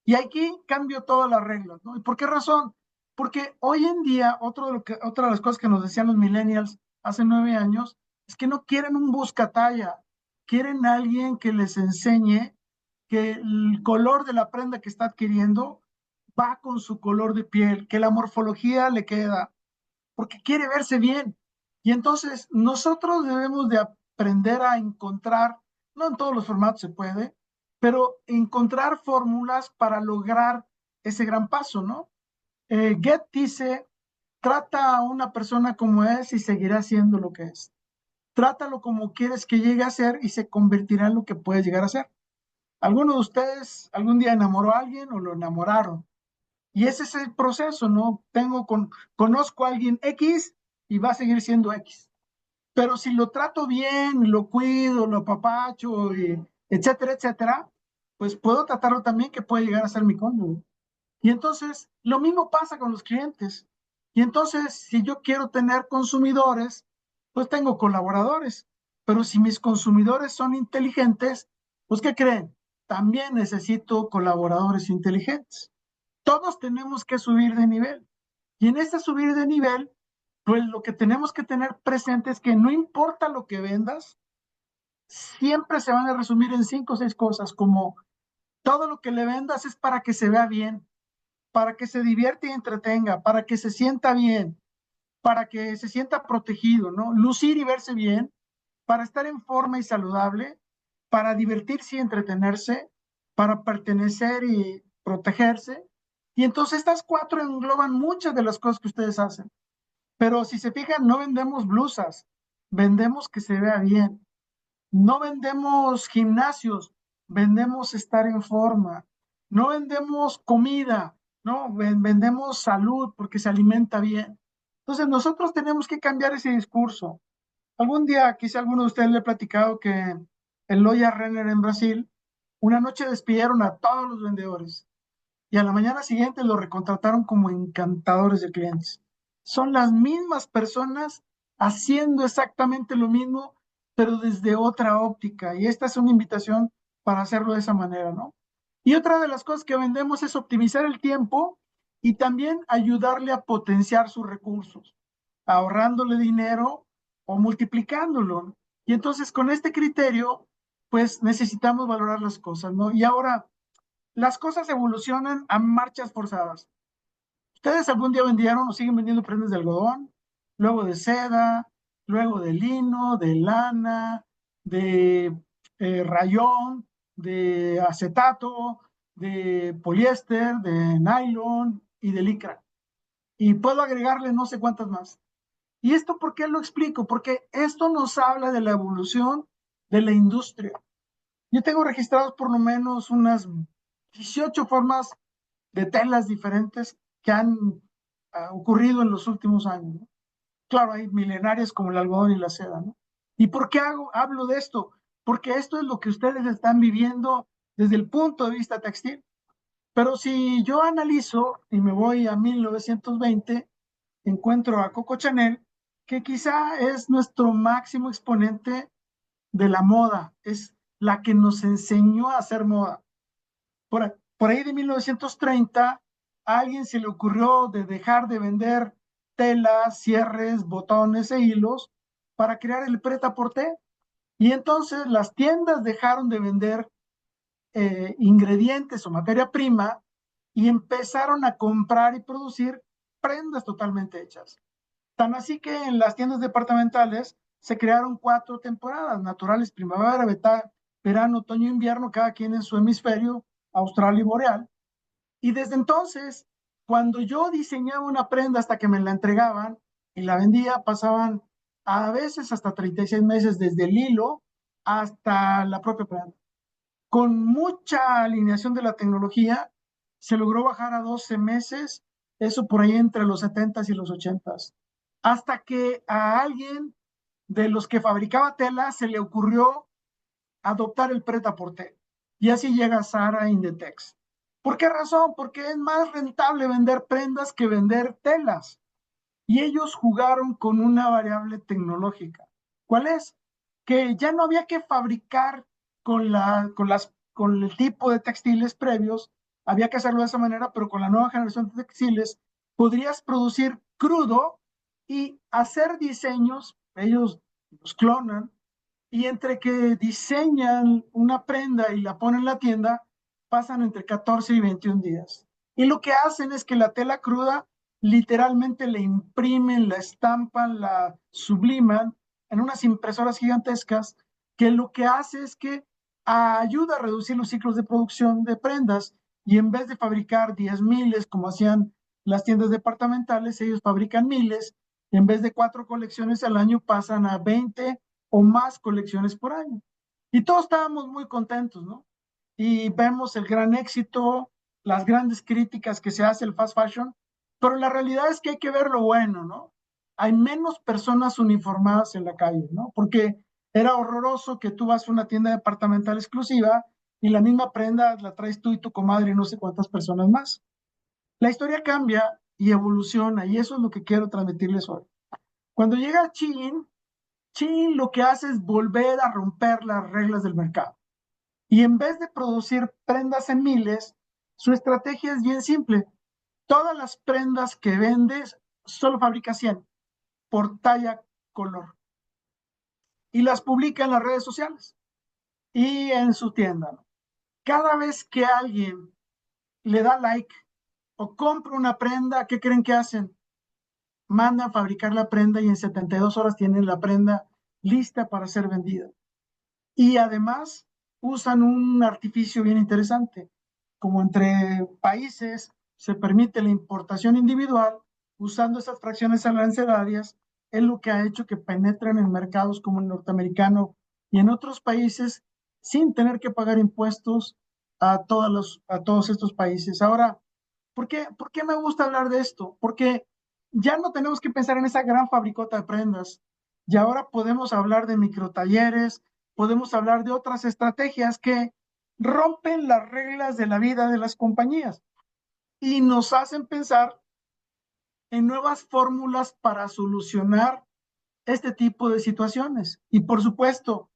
Y aquí cambio todas las reglas, ¿no? ¿Y por qué razón? Porque hoy en día, otra de las cosas que nos decían los millennials hace 9 años, es que no quieren un buscatalla, quieren a alguien que les enseñe que el color de la prenda que está adquiriendo va con su color de piel, que la morfología le queda, porque quiere verse bien. Y entonces nosotros debemos de aprender a encontrar, no en todos los formatos se puede, pero encontrar fórmulas para lograr ese gran paso, ¿no? Goethe dice, trata a una persona como es y seguirá siendo lo que es. Trátalo como quieres que llegue a ser y se convertirá en lo que puedes llegar a ser. ¿Alguno de ustedes algún día enamoró a alguien o lo enamoraron? Y ese es el proceso, ¿no? Conozco a alguien X y va a seguir siendo X. Pero si lo trato bien, lo cuido, lo apapacho, etcétera, etcétera, pues puedo tratarlo también que puede llegar a ser mi cónyuge. Y entonces, lo mismo pasa con los clientes. Y entonces, si yo quiero tener consumidores, pues tengo colaboradores. Pero si mis consumidores son inteligentes, pues ¿qué creen? También necesito colaboradores inteligentes. Todos tenemos que subir de nivel. Y en este subir de nivel, pues lo que tenemos que tener presente es que no importa lo que vendas, siempre se van a resumir en 5 o 6 cosas, como todo lo que le vendas es para que se vea bien, para que se divierta y entretenga, para que se sienta bien, para que se sienta protegido, ¿no? Lucir y verse bien, para estar en forma y saludable, para divertirse y entretenerse, para pertenecer y protegerse. Y entonces estas 4 engloban muchas de las cosas que ustedes hacen. Pero si se fijan, no vendemos blusas, vendemos que se vea bien. No vendemos gimnasios, vendemos estar en forma. No vendemos comida, no, vendemos salud porque se alimenta bien. Entonces nosotros tenemos que cambiar ese discurso. Algún día, quizá alguno de ustedes le he platicado que en Loja Renner en Brasil, una noche despidieron a todos los vendedores y a la mañana siguiente lo recontrataron como encantadores de clientes. Son las mismas personas haciendo exactamente lo mismo, pero desde otra óptica. Y esta es una invitación para hacerlo de esa manera, ¿no? Y otra de las cosas que vendemos es optimizar el tiempo y también ayudarle a potenciar sus recursos, ahorrándole dinero o multiplicándolo. Y entonces con este criterio, pues necesitamos valorar las cosas, ¿no? Y ahora, las cosas evolucionan a marchas forzadas. Ustedes algún día vendieron o siguen vendiendo prendas de algodón, luego de seda, luego de lino, de lana, de rayón, de acetato, de poliéster, de nylon y de licra. Y puedo agregarle no sé cuántas más. ¿Y esto por qué lo explico? Porque esto nos habla de la evolución de la industria. Yo tengo registrados por lo menos unas 18 formas de telas diferentes que han ocurrido en los últimos años, ¿no? Claro, hay milenarias como el algodón y la seda, ¿no? ¿Y por qué hablo de esto? Porque esto es lo que ustedes están viviendo desde el punto de vista textil. Pero si yo analizo y me voy a 1920, encuentro a Coco Chanel, que quizá es nuestro máximo exponente de la moda, es la que nos enseñó a hacer moda. Por ahí de 1930, a alguien se le ocurrió de dejar de vender telas, cierres, botones e hilos para crear el prêt-à-porter. Y entonces las tiendas dejaron de vender ingredientes o materia prima y empezaron a comprar y producir prendas totalmente hechas. Tan así que en las tiendas departamentales se crearon 4 temporadas naturales: primavera, verano, otoño, invierno, cada quien en su hemisferio austral y boreal. Y desde entonces, cuando yo diseñaba una prenda hasta que me la entregaban y la vendía, pasaban a veces hasta 36 meses desde el hilo hasta la propia prenda. Con mucha alineación de la tecnología, se logró bajar a 12 meses, eso por ahí entre los 70s y los 80s, hasta que a alguien de los que fabricaba tela se le ocurrió adoptar el prêt-à-porter. Y así llega Zara Inditex. ¿Por qué razón? Porque es más rentable vender prendas que vender telas. Y ellos jugaron con una variable tecnológica. ¿Cuál es? Que ya no había que fabricar con el tipo de textiles previos, había que hacerlo de esa manera, pero con la nueva generación de textiles podrías producir crudo y hacer diseños, ellos los clonan, y entre que diseñan una prenda y la ponen en la tienda, pasan entre 14 y 21 días. Y lo que hacen es que la tela cruda literalmente la imprimen, la estampan, la subliman en unas impresoras gigantescas, que lo que hace es que ayuda a reducir los ciclos de producción de prendas, y en vez de fabricar 10 miles como hacían las tiendas departamentales, ellos fabrican miles, y en vez de 4 colecciones al año pasan a 20 o más colecciones por año. Y todos estábamos muy contentos, ¿no? Y vemos el gran éxito, las grandes críticas que se hace el fast fashion, pero la realidad es que hay que ver lo bueno, ¿no? Hay menos personas uniformadas en la calle, ¿no? Porque era horroroso que tú vas a una tienda departamental exclusiva y la misma prenda la traes tú y tu comadre y no sé cuántas personas más. La historia cambia y evoluciona, y eso es lo que quiero transmitirles hoy. Cuando llega Shein lo que hace es volver a romper las reglas del mercado. Y en vez de producir prendas en miles, su estrategia es bien simple. Todas las prendas que vendes solo fabrica 100 por talla, color. Y las publica en las redes sociales y en su tienda, ¿no? Cada vez que alguien le da like o compra una prenda, ¿qué creen que hacen? Mandan fabricar la prenda y en 72 horas tienen la prenda lista para ser vendida. Y además usan un artificio bien interesante. Como entre países se permite la importación individual, usando esas fracciones arancelarias, es lo que ha hecho que penetren en mercados como el norteamericano y en otros países sin tener que pagar impuestos a todos estos países. Ahora, ¿por qué me gusta hablar de esto? Porque ya no tenemos que pensar en esa gran fabricota de prendas. Y ahora podemos hablar de microtalleres, podemos hablar de otras estrategias que rompen las reglas de la vida de las compañías y nos hacen pensar en nuevas fórmulas para solucionar este tipo de situaciones. Y por supuesto,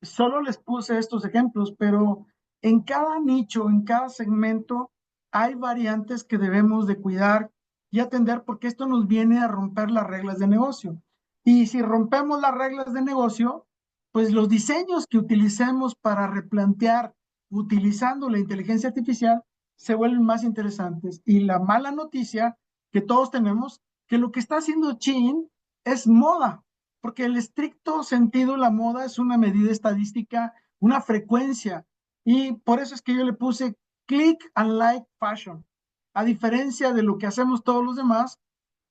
solo les puse estos ejemplos, pero en cada nicho, en cada segmento, hay variantes que debemos de cuidar y atender, porque esto nos viene a romper las reglas de negocio. Y si rompemos las reglas de negocio, pues los diseños que utilicemos para replantear utilizando la inteligencia artificial se vuelven más interesantes. Y la mala noticia que todos tenemos, que lo que está haciendo Chin es moda, porque el estricto sentido la moda es una medida estadística, una frecuencia. Y por eso es que yo le puse click and like fashion. A diferencia de lo que hacemos todos los demás,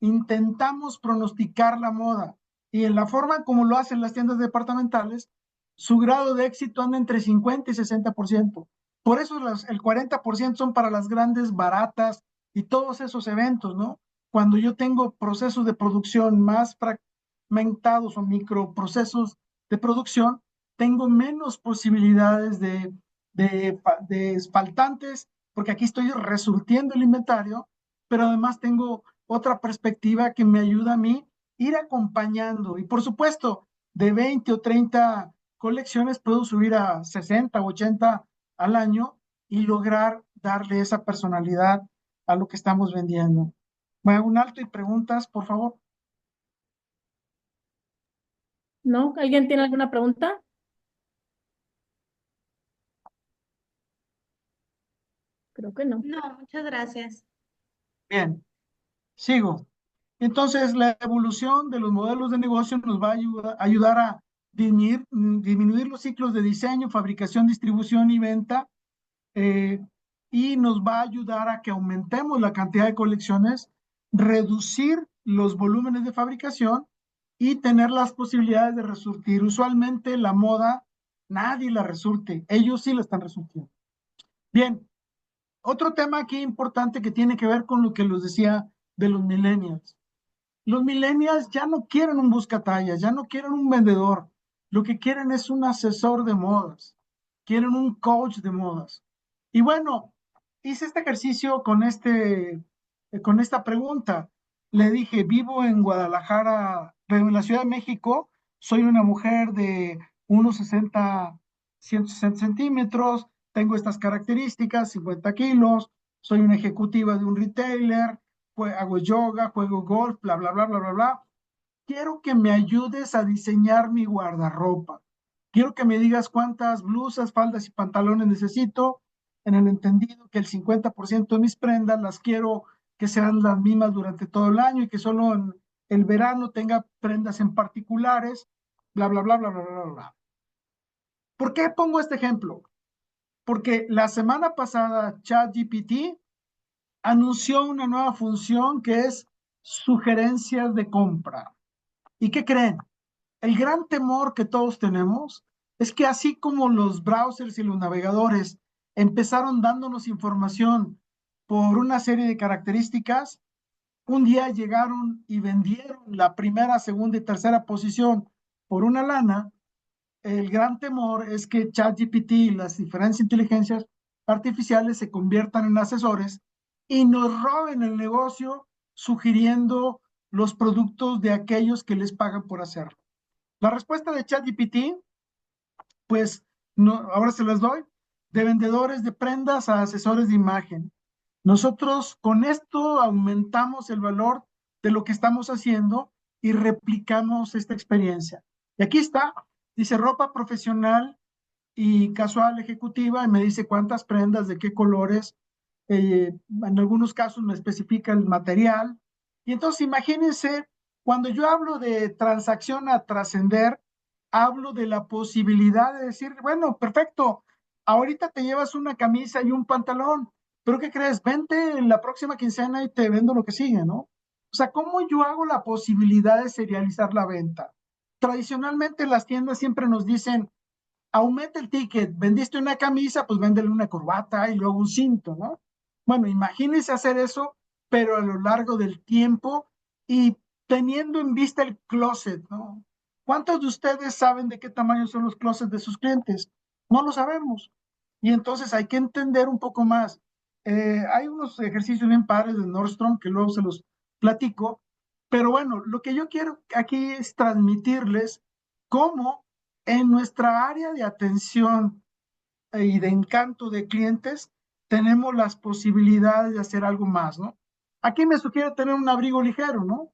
intentamos pronosticar la moda. Y en la forma como lo hacen las tiendas departamentales, su grado de éxito anda entre 50 y 60%. Por eso el 40% son para las grandes, baratas y todos esos eventos, ¿no? Cuando yo tengo procesos de producción más fragmentados o microprocesos de producción, tengo menos posibilidades de faltantes, porque aquí estoy resurtiendo el inventario, pero además tengo otra perspectiva que me ayuda a mí ir acompañando. Y por supuesto, de 20 o 30 colecciones puedo subir a 60 o 80 al año y lograr darle esa personalidad a lo que estamos vendiendo. Bueno, un alto y preguntas, por favor. ¿No? ¿Alguien tiene alguna pregunta? Creo que no. No, muchas gracias. Bien, sigo. Entonces, la evolución de los modelos de negocio nos va a ayudar a disminuir los ciclos de diseño, fabricación, distribución y venta, eh, y nos va a ayudar a que aumentemos la cantidad de colecciones, reducir los volúmenes de fabricación y tener las posibilidades de resurtir. Usualmente la moda, nadie la resurte, ellos sí la están resurtiendo. Bien, otro tema aquí importante que tiene que ver con lo que les decía de los millennials. Los millennials ya no quieren un buscatallas, ya no quieren un vendedor. Lo que quieren es un asesor de modas. Quieren un coach de modas. Y bueno, hice este ejercicio con esta pregunta. Le dije, vivo en Guadalajara, pero en la Ciudad de México, soy una mujer de unos 160 centímetros, tengo estas características, 50 kilos, soy una ejecutiva de un retailer, hago yoga, juego golf, bla, bla, bla, bla, bla, bla. Quiero que me ayudes a diseñar mi guardarropa. Quiero que me digas cuántas blusas, faldas y pantalones necesito, en el entendido que el 50% de mis prendas las quiero que sean las mismas durante todo el año y que solo en el verano tenga prendas en particulares, bla, bla, bla, bla, bla, bla, bla. ¿Por qué pongo este ejemplo? Porque la semana pasada ChatGPT anunció una nueva función que es sugerencias de compra. ¿Y qué creen? El gran temor que todos tenemos es que así como los browsers y los navegadores empezaron dándonos información por una serie de características, un día llegaron y vendieron la primera, segunda y tercera posición por una lana. El gran temor es que ChatGPT y las diferentes inteligencias artificiales se conviertan en asesores y nos roben el negocio sugiriendo los productos de aquellos que les pagan por hacerlo. La respuesta de ChatGPT, pues no, ahora se las doy, de vendedores de prendas a asesores de imagen. Nosotros con esto aumentamos el valor de lo que estamos haciendo y replicamos esta experiencia. Y aquí está, dice ropa profesional y casual ejecutiva, y me dice cuántas prendas, de qué colores, en algunos casos me especifica el material. Y entonces imagínense, cuando yo hablo de transacción a trascender, hablo de la posibilidad de decir, bueno, perfecto, ahorita te llevas una camisa y un pantalón, pero ¿qué crees? Vente en la próxima quincena y te vendo lo que sigue, ¿no? O sea, ¿cómo yo hago la posibilidad de serializar la venta? Tradicionalmente las tiendas siempre nos dicen, aumenta el ticket, vendiste una camisa, pues véndele una corbata y luego un cinto, ¿no? Bueno, imagínense hacer eso, pero a lo largo del tiempo y teniendo en vista el closet, ¿no? ¿Cuántos de ustedes saben de qué tamaño son los closets de sus clientes? No lo sabemos. Y entonces hay que entender un poco más. Hay unos ejercicios bien padres de Nordstrom que luego se los platico, pero bueno, lo que yo quiero aquí es transmitirles cómo en nuestra área de atención y de encanto de clientes, tenemos las posibilidades de hacer algo más, ¿no? Aquí me sugiere tener un abrigo ligero, ¿no?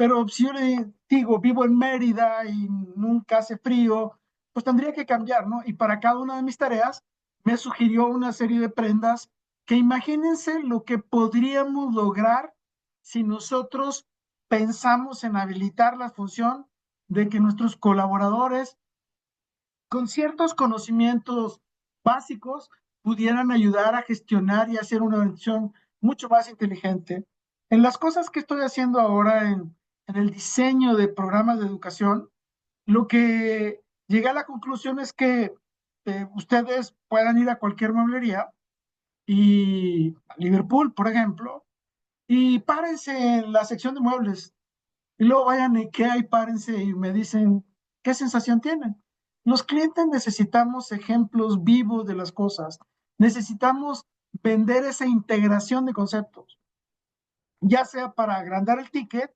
pero si yo le digo, vivo en Mérida y nunca hace frío, pues tendría que cambiar, ¿no? Y para cada una de mis tareas me sugirió una serie de prendas que imagínense lo que podríamos lograr si nosotros pensamos en habilitar la función de que nuestros colaboradores con ciertos conocimientos básicos pudieran ayudar a gestionar y hacer una organización mucho más inteligente. En las cosas que estoy haciendo ahora en el diseño de programas de educación, lo que llegué a la conclusión es que ustedes puedan ir a cualquier mueblería y a Liverpool, por ejemplo, y párense en la sección de muebles y luego vayan a IKEA y párense y me dicen qué sensación tienen. Los clientes necesitamos ejemplos vivos de las cosas. Necesitamos vender esa integración de conceptos, ya sea para agrandar el ticket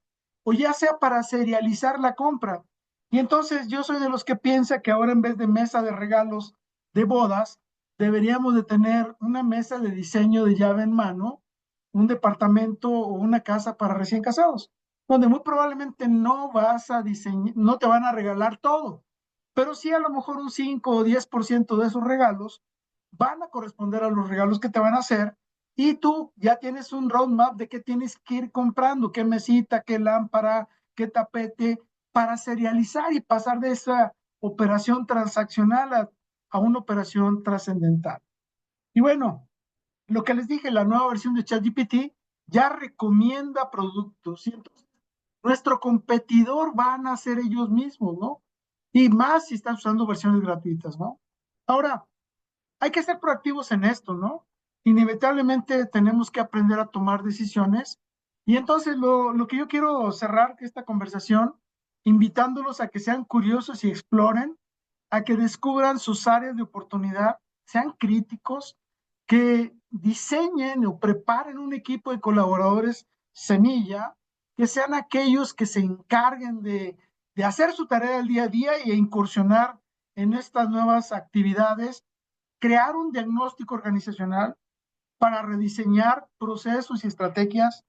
o ya sea para serializar la compra. Y entonces yo soy de los que piensa que ahora en vez de mesa de regalos de bodas, deberíamos de tener una mesa de diseño de llave en mano, un departamento o una casa para recién casados, donde muy probablemente no vas a diseñar, no te van a regalar todo, pero sí a lo mejor un 5 o 10% de esos regalos van a corresponder a los regalos que te van a hacer y tú ya tienes un roadmap de qué tienes que ir comprando, qué mesita, qué lámpara, qué tapete, para serializar y pasar de esa operación transaccional a una operación trascendental. Y bueno, lo que les dije, la nueva versión de ChatGPT ya recomienda productos y entonces nuestro competidor van a ser ellos mismos, ¿no? Y más si están usando versiones gratuitas, ¿no? Ahora, hay que ser proactivos en esto, ¿no? Inevitablemente tenemos que aprender a tomar decisiones. Y entonces lo que yo quiero cerrar esta conversación, invitándolos a que sean curiosos y exploren, a que descubran sus áreas de oportunidad, sean críticos, que diseñen o preparen un equipo de colaboradores semilla, que sean aquellos que se encarguen de hacer su tarea del día a día e incursionar en estas nuevas actividades, crear un diagnóstico organizacional para rediseñar procesos y estrategias.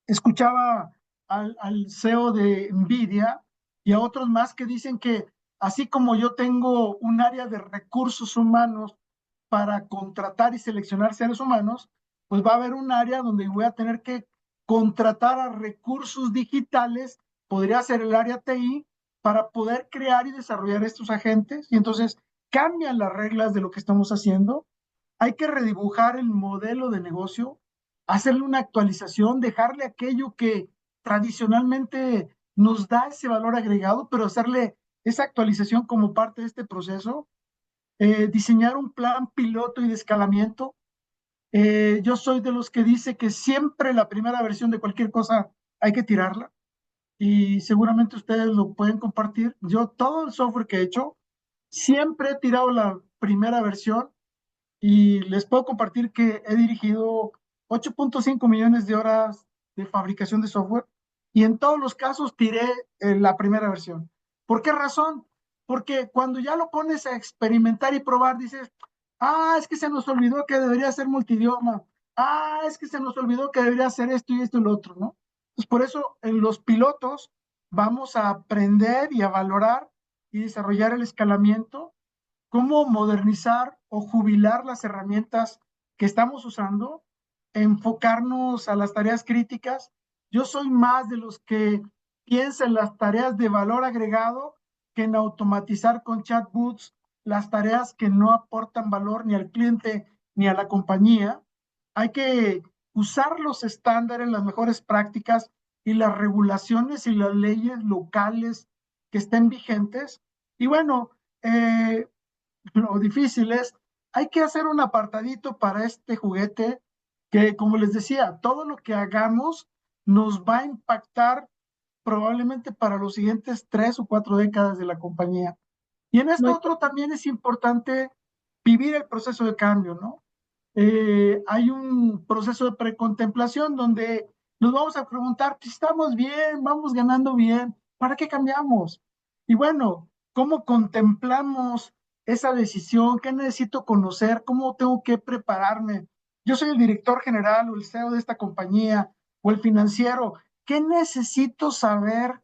Escuchaba al CEO de NVIDIA y a otros más que dicen que así como yo tengo un área de recursos humanos para contratar y seleccionar seres humanos, pues va a haber un área donde voy a tener que contratar a recursos digitales, podría ser el área TI, para poder crear y desarrollar estos agentes. Y entonces cambian las reglas de lo que estamos haciendo. Hay que redibujar el modelo de negocio, hacerle una actualización, dejarle aquello que tradicionalmente nos da ese valor agregado, pero hacerle esa actualización como parte de este proceso, diseñar un plan piloto y de escalamiento. Yo soy de los que dice que siempre la primera versión de cualquier cosa hay que tirarla y seguramente ustedes lo pueden compartir. Yo todo el software que he hecho, siempre he tirado la primera versión y les puedo compartir que he dirigido 8.5 millones de horas de fabricación de software y en todos los casos tiré la primera versión. ¿Por qué razón? Porque cuando ya lo pones a experimentar y probar, dices, ah, es que se nos olvidó que debería ser multidioma, ah, es que se nos olvidó que debería ser esto y esto y lo otro, ¿no? Pues por eso en los pilotos vamos a aprender y a valorar y desarrollar el escalamiento, cómo modernizar o jubilar las herramientas que estamos usando, enfocarnos a las tareas críticas. Yo soy más de los que piensan en las tareas de valor agregado que en automatizar con chatbots las tareas que no aportan valor ni al cliente ni a la compañía. Hay que usar los estándares, las mejores prácticas y las regulaciones y las leyes locales que estén vigentes. Y bueno, lo difícil es, hay que hacer un apartadito para este juguete que, como les decía, todo lo que hagamos nos va a impactar probablemente para los siguientes 3 o 4 décadas de la compañía. Y en esto Muy, otro también es importante vivir el proceso de cambio, ¿no? Hay un proceso de precontemplación donde nos vamos a preguntar si estamos bien, vamos ganando bien, ¿para qué cambiamos? Y bueno, ¿cómo contemplamos esa decisión? ¿Qué necesito conocer? ¿Cómo tengo que prepararme? Yo soy el director general o el CEO de esta compañía o el financiero. ¿Qué necesito saber?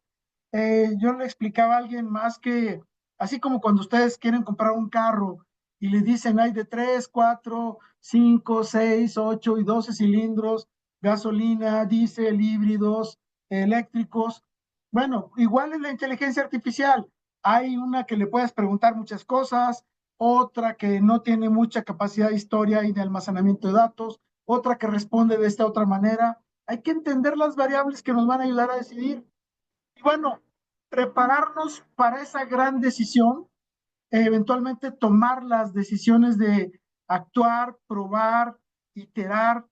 Yo le explicaba a alguien más que, así como cuando ustedes quieren comprar un carro y le dicen hay de 3, 4, 5, 6, 8 y 12 cilindros, gasolina, diésel, híbridos, eléctricos. Bueno, igual es la inteligencia artificial. Hay una que le puedes preguntar muchas cosas, otra que no tiene mucha capacidad de historia y de almacenamiento de datos, otra que responde de esta otra manera. Hay que entender las variables que nos van a ayudar a decidir. Y bueno, prepararnos para esa gran decisión, eventualmente tomar las decisiones de actuar, probar, iterar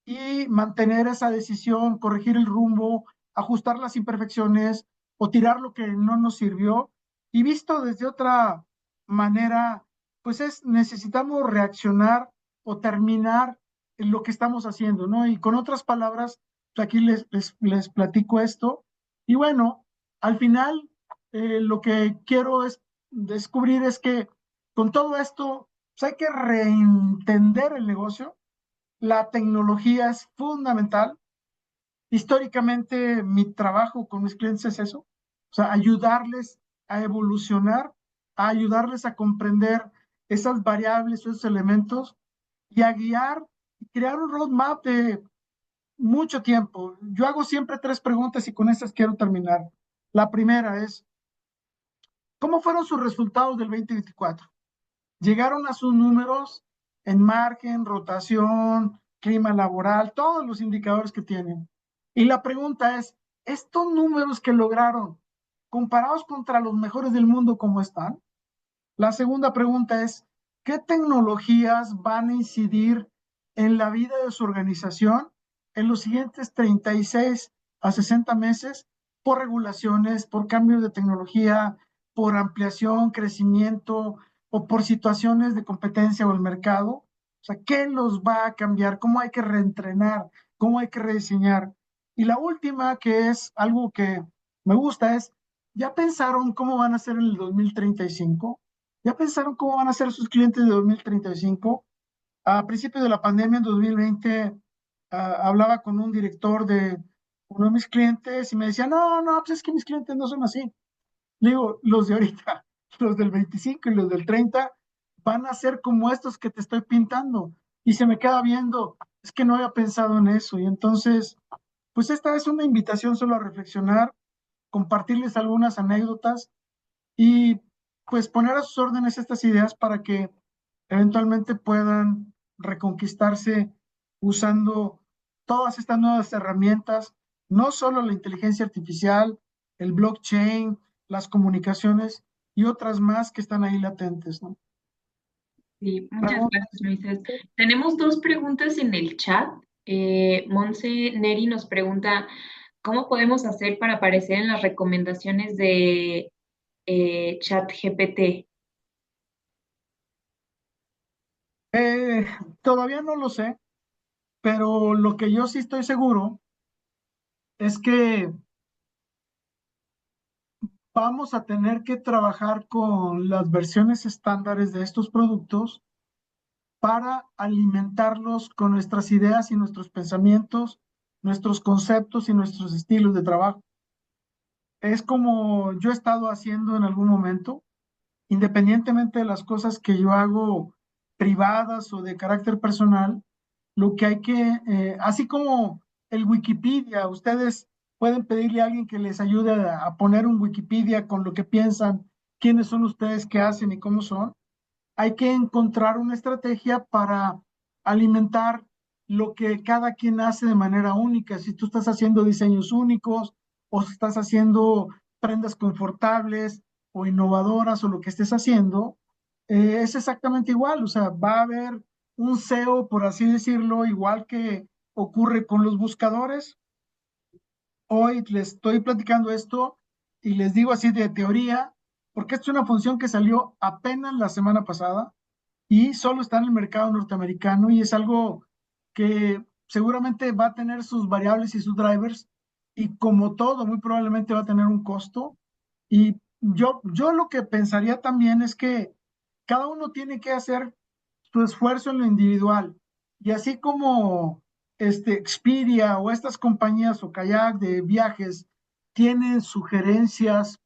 y mantener esa decisión, corregir el rumbo, ajustar las imperfecciones o tirar lo que no nos sirvió. Y visto desde otra manera, pues necesitamos reaccionar o terminar en lo que estamos haciendo, ¿no? Y con otras palabras, aquí les platico esto. Y bueno, al final, lo que quiero es descubrir es que con todo esto pues hay que reentender el negocio. La tecnología es fundamental. Históricamente mi trabajo con mis clientes es eso, o sea, ayudarles a evolucionar, a ayudarles a comprender esas variables, esos elementos y a guiar y crear un roadmap de mucho tiempo. Yo hago siempre tres preguntas y con estas quiero terminar. La primera es, ¿cómo fueron sus resultados del 2024? Llegaron a sus números en margen, rotación, clima laboral, todos los indicadores que tienen. Y la pregunta es, ¿estos números que lograron, comparados contra los mejores del mundo, cómo están? La segunda pregunta es, ¿qué tecnologías van a incidir en la vida de su organización en los siguientes 36 a 60 meses por regulaciones, por cambios de tecnología, por ampliación, crecimiento o por situaciones de competencia o el mercado? O sea, ¿qué los va a cambiar? ¿Cómo hay que reentrenar? ¿Cómo hay que rediseñar? Y la última, que es algo que me gusta, es, ¿ya pensaron cómo van a ser en el 2035? ¿Ya pensaron cómo van a ser sus clientes de 2035? A principios de la pandemia, en 2020, hablaba con un director de uno de mis clientes y me decía, no, no, pues es que mis clientes no son así. Le digo, los de ahorita, los del 25 y los del 30, van a ser como estos que te estoy pintando. Y se me queda viendo, es que no había pensado en eso. Y entonces, pues esta es una invitación solo a reflexionar, compartirles algunas anécdotas y pues poner a sus órdenes estas ideas para que eventualmente puedan reconquistarse usando todas estas nuevas herramientas, no solo la inteligencia artificial, el blockchain, las comunicaciones y otras más que están ahí latentes, ¿no? Sí, muchas Pregunta. gracias, Moisés. Tenemos dos preguntas en el chat. Monse Neri nos pregunta, ¿cómo podemos hacer para aparecer en las recomendaciones de ChatGPT? Eh, Todavía no lo sé, pero lo que yo sí estoy seguro es que vamos a tener que trabajar con las versiones estándares de estos productos para alimentarlos con nuestras ideas y nuestros pensamientos, nuestros conceptos y nuestros estilos de trabajo. Es como yo he estado haciendo en algún momento, independientemente de las cosas que yo hago privadas o de carácter personal, lo que hay que, así como el Wikipedia, ustedes pueden pedirle a alguien que les ayude a poner un Wikipedia con lo que piensan, quiénes son ustedes, qué hacen y cómo son. Hay que encontrar una estrategia para alimentar lo que cada quien hace de manera única. Si tú estás haciendo diseños únicos o si estás haciendo prendas confortables o innovadoras o lo que estés haciendo, es exactamente igual. O sea, va a haber un SEO, por así decirlo, igual que ocurre con los buscadores. Hoy les estoy platicando esto y les digo así de teoría, porque esto es una función que salió apenas la semana pasada y solo está en el mercado norteamericano y es algo que seguramente va a tener sus variables y sus drivers y como todo, muy probablemente va a tener un costo. Y yo lo que pensaría también es que cada uno tiene que hacer su esfuerzo en lo individual y así como Expedia o estas compañías o Kayak de viajes tienen sugerencias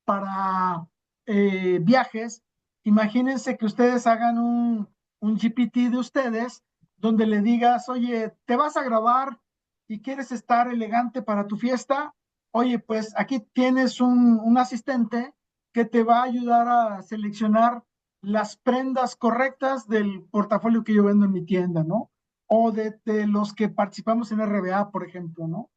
para viajes, imagínense que ustedes hagan un GPT de ustedes donde le digas, oye, te vas a grabar y quieres estar elegante para tu fiesta, oye, pues aquí tienes un asistente que te va a ayudar a seleccionar las prendas correctas del portafolio que yo vendo en mi tienda, ¿no? O de los que participamos en RBA, por ejemplo, ¿no?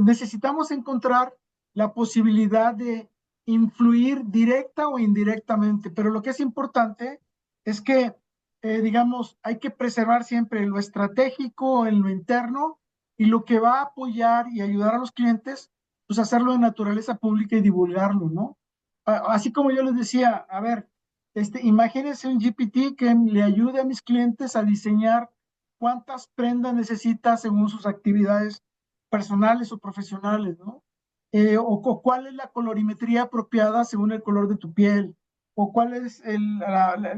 Necesitamos encontrar la posibilidad de influir directa o indirectamente, pero lo que es importante es que, digamos, hay que preservar siempre lo estratégico en lo interno y lo que va a apoyar y ayudar a los clientes, pues hacerlo de naturaleza pública y divulgarlo, ¿no? Así como yo les decía, a ver, imagínense un GPT que le ayude a mis clientes a diseñar cuántas prendas necesita según sus actividades personales o profesionales, ¿no? O cuál es la colorimetría apropiada según el color de tu piel, o cuál es el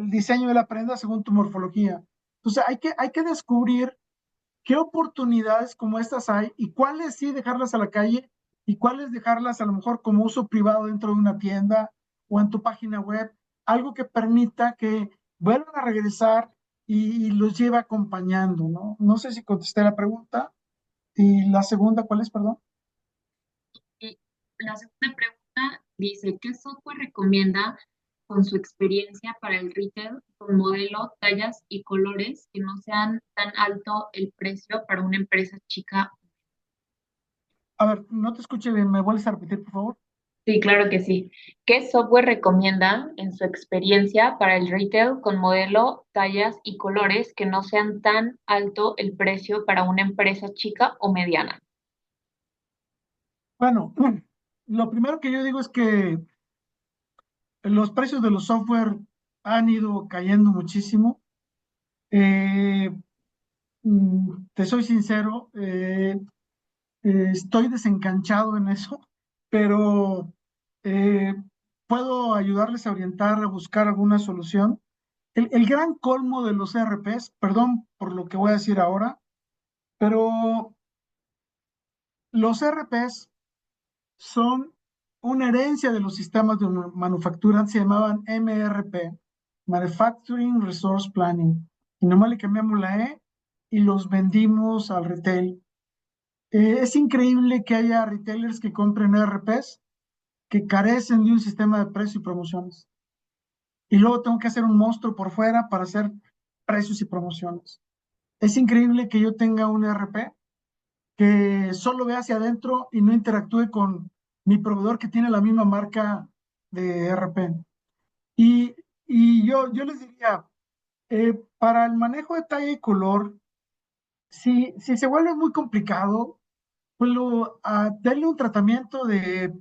diseño de la prenda según tu morfología. Entonces hay que descubrir qué oportunidades como estas hay y cuáles sí dejarlas a la calle y cuáles dejarlas a lo mejor como uso privado dentro de una tienda o en tu página web, algo que permita que vuelvan a regresar y los lleve acompañando, ¿no? No sé si contesté la pregunta. Y la segunda, ¿cuál es, perdón? Y la segunda pregunta dice, ¿qué software recomienda con su experiencia para el retail con modelo, tallas y colores que no sean tan alto el precio para una empresa chica? A ver, no te escuché bien, ¿me vuelves a repetir, por favor? Sí, claro que sí. ¿Qué software recomienda en su experiencia para el retail con modelo, tallas y colores que no sean tan alto el precio para una empresa chica o mediana? Bueno, lo primero que yo digo es que los precios de los software han ido cayendo muchísimo. Eh, Te soy sincero, estoy desencanchado en eso, pero eh, puedo ayudarles a orientar, a buscar alguna solución. El gran colmo de los ERPs, perdón por lo que voy a decir ahora, pero los ERPs son una herencia de los sistemas de manufactura, se llamaban MRP, Manufacturing Resource Planning, y nomás le cambiamos la E y los vendimos al retail. Es increíble que haya retailers que compren ERPs que carecen de un sistema de precios y promociones. Y luego tengo que hacer un monstruo por fuera para hacer precios y promociones. Es increíble que yo tenga un ERP que solo vea hacia adentro y no interactúe con mi proveedor que tiene la misma marca de ERP. Y, yo les diría, para el manejo de talla y color, si se vuelve muy complicado, pues darle un tratamiento de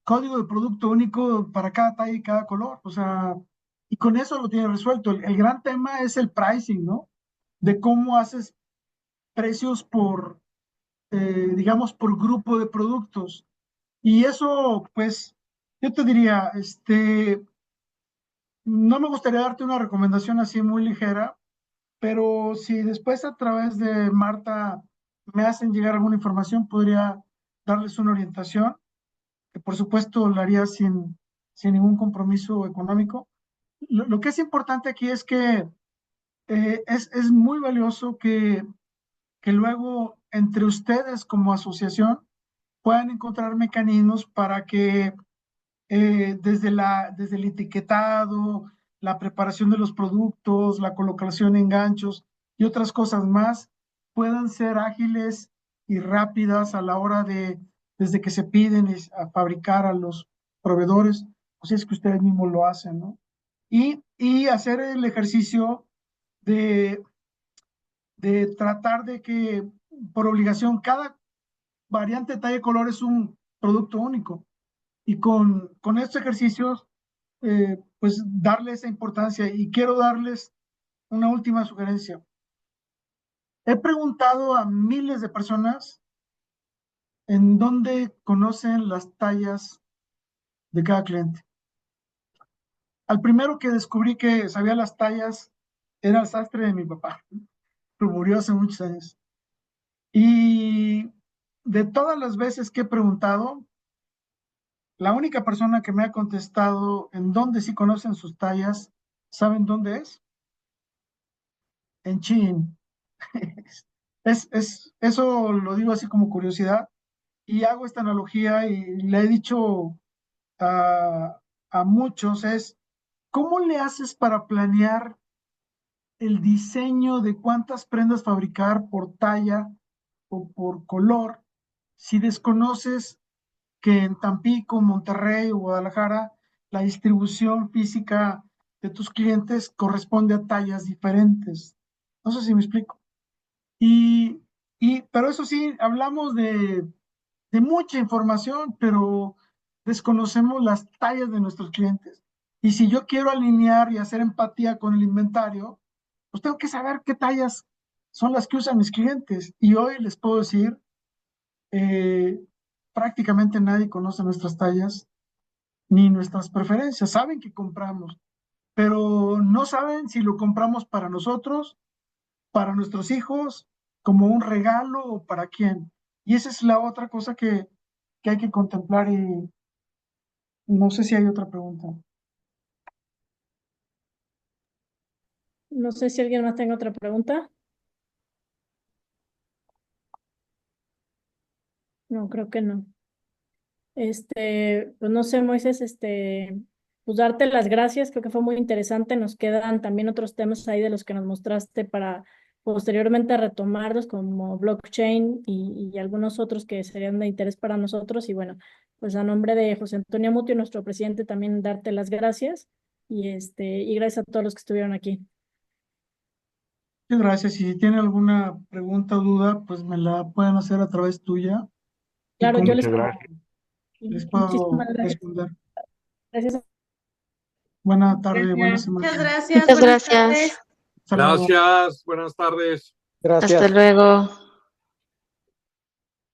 código de producto único para cada talla y cada color. O sea, y con eso lo tiene resuelto. El gran tema es el pricing, ¿no? De cómo haces precios por, digamos, por grupo de productos. Y eso, pues, yo te diría, no me gustaría darte una recomendación así muy ligera, pero si después a través de Marta me hacen llegar alguna información, podría darles una orientación, que por supuesto lo haría sin ningún compromiso económico. Lo que es importante aquí es que es muy valioso que luego entre ustedes como asociación puedan encontrar mecanismos para que desde el etiquetado, la preparación de los productos, la colocación en ganchos y otras cosas más, puedan ser ágiles y rápidas a la hora desde que se piden a fabricar a los proveedores, o si es que ustedes mismos lo hacen, ¿no? Y hacer el ejercicio de, de tratar de que por obligación cada variante, talla y color es un producto único. Y con estos ejercicios, pues darle esa importancia. Y quiero darles una última sugerencia. He preguntado a miles de personas en dónde conocen las tallas de cada cliente. Al primero que descubrí que sabía las tallas era el sastre de mi papá. murió hace muchos años. Y de todas las veces que he preguntado, la única persona que me ha contestado en dónde sí conocen sus tallas, ¿saben dónde es? En Chin. Eso lo digo así como curiosidad y hago esta analogía y le he dicho a muchos es, ¿cómo le haces para planear el diseño de cuántas prendas fabricar por talla o por color si desconoces que en Tampico, Monterrey o Guadalajara la distribución física de tus clientes corresponde a tallas diferentes? No sé si me explico. Y, pero eso sí, hablamos de mucha información, pero desconocemos las tallas de nuestros clientes. Y si yo quiero alinear y hacer empatía con el inventario, pues tengo que saber qué tallas son las que usan mis clientes. Y hoy les puedo decir, eh, prácticamente nadie conoce nuestras tallas ni nuestras preferencias. Saben que compramos, pero no saben si lo compramos para nosotros, para nuestros hijos, como un regalo o para quién. Y esa es la otra cosa que hay que contemplar y no sé si hay otra pregunta. No sé si alguien más tenga otra pregunta. No, creo que no. Pues no sé, Moisés, pues darte las gracias, creo que fue muy interesante. Nos quedan también otros temas ahí de los que nos mostraste para posteriormente retomarlos, como blockchain y algunos otros que serían de interés para nosotros. Y bueno, pues a nombre de José Antonio Muti, nuestro presidente, también darte las gracias y gracias a todos los que estuvieron aquí. Muchas gracias. Si tienen alguna pregunta o duda, pues me la pueden hacer a través tuya y Claro, con yo mucho les, gusto Gracias. les muchísimas puedo gracias. responder. Gracias. Buena tarde, buena Gracias. semana. Muchas gracias. Muchas Buenas gracias. tardes. Hasta luego. Gracias, buenas tardes. Hasta luego.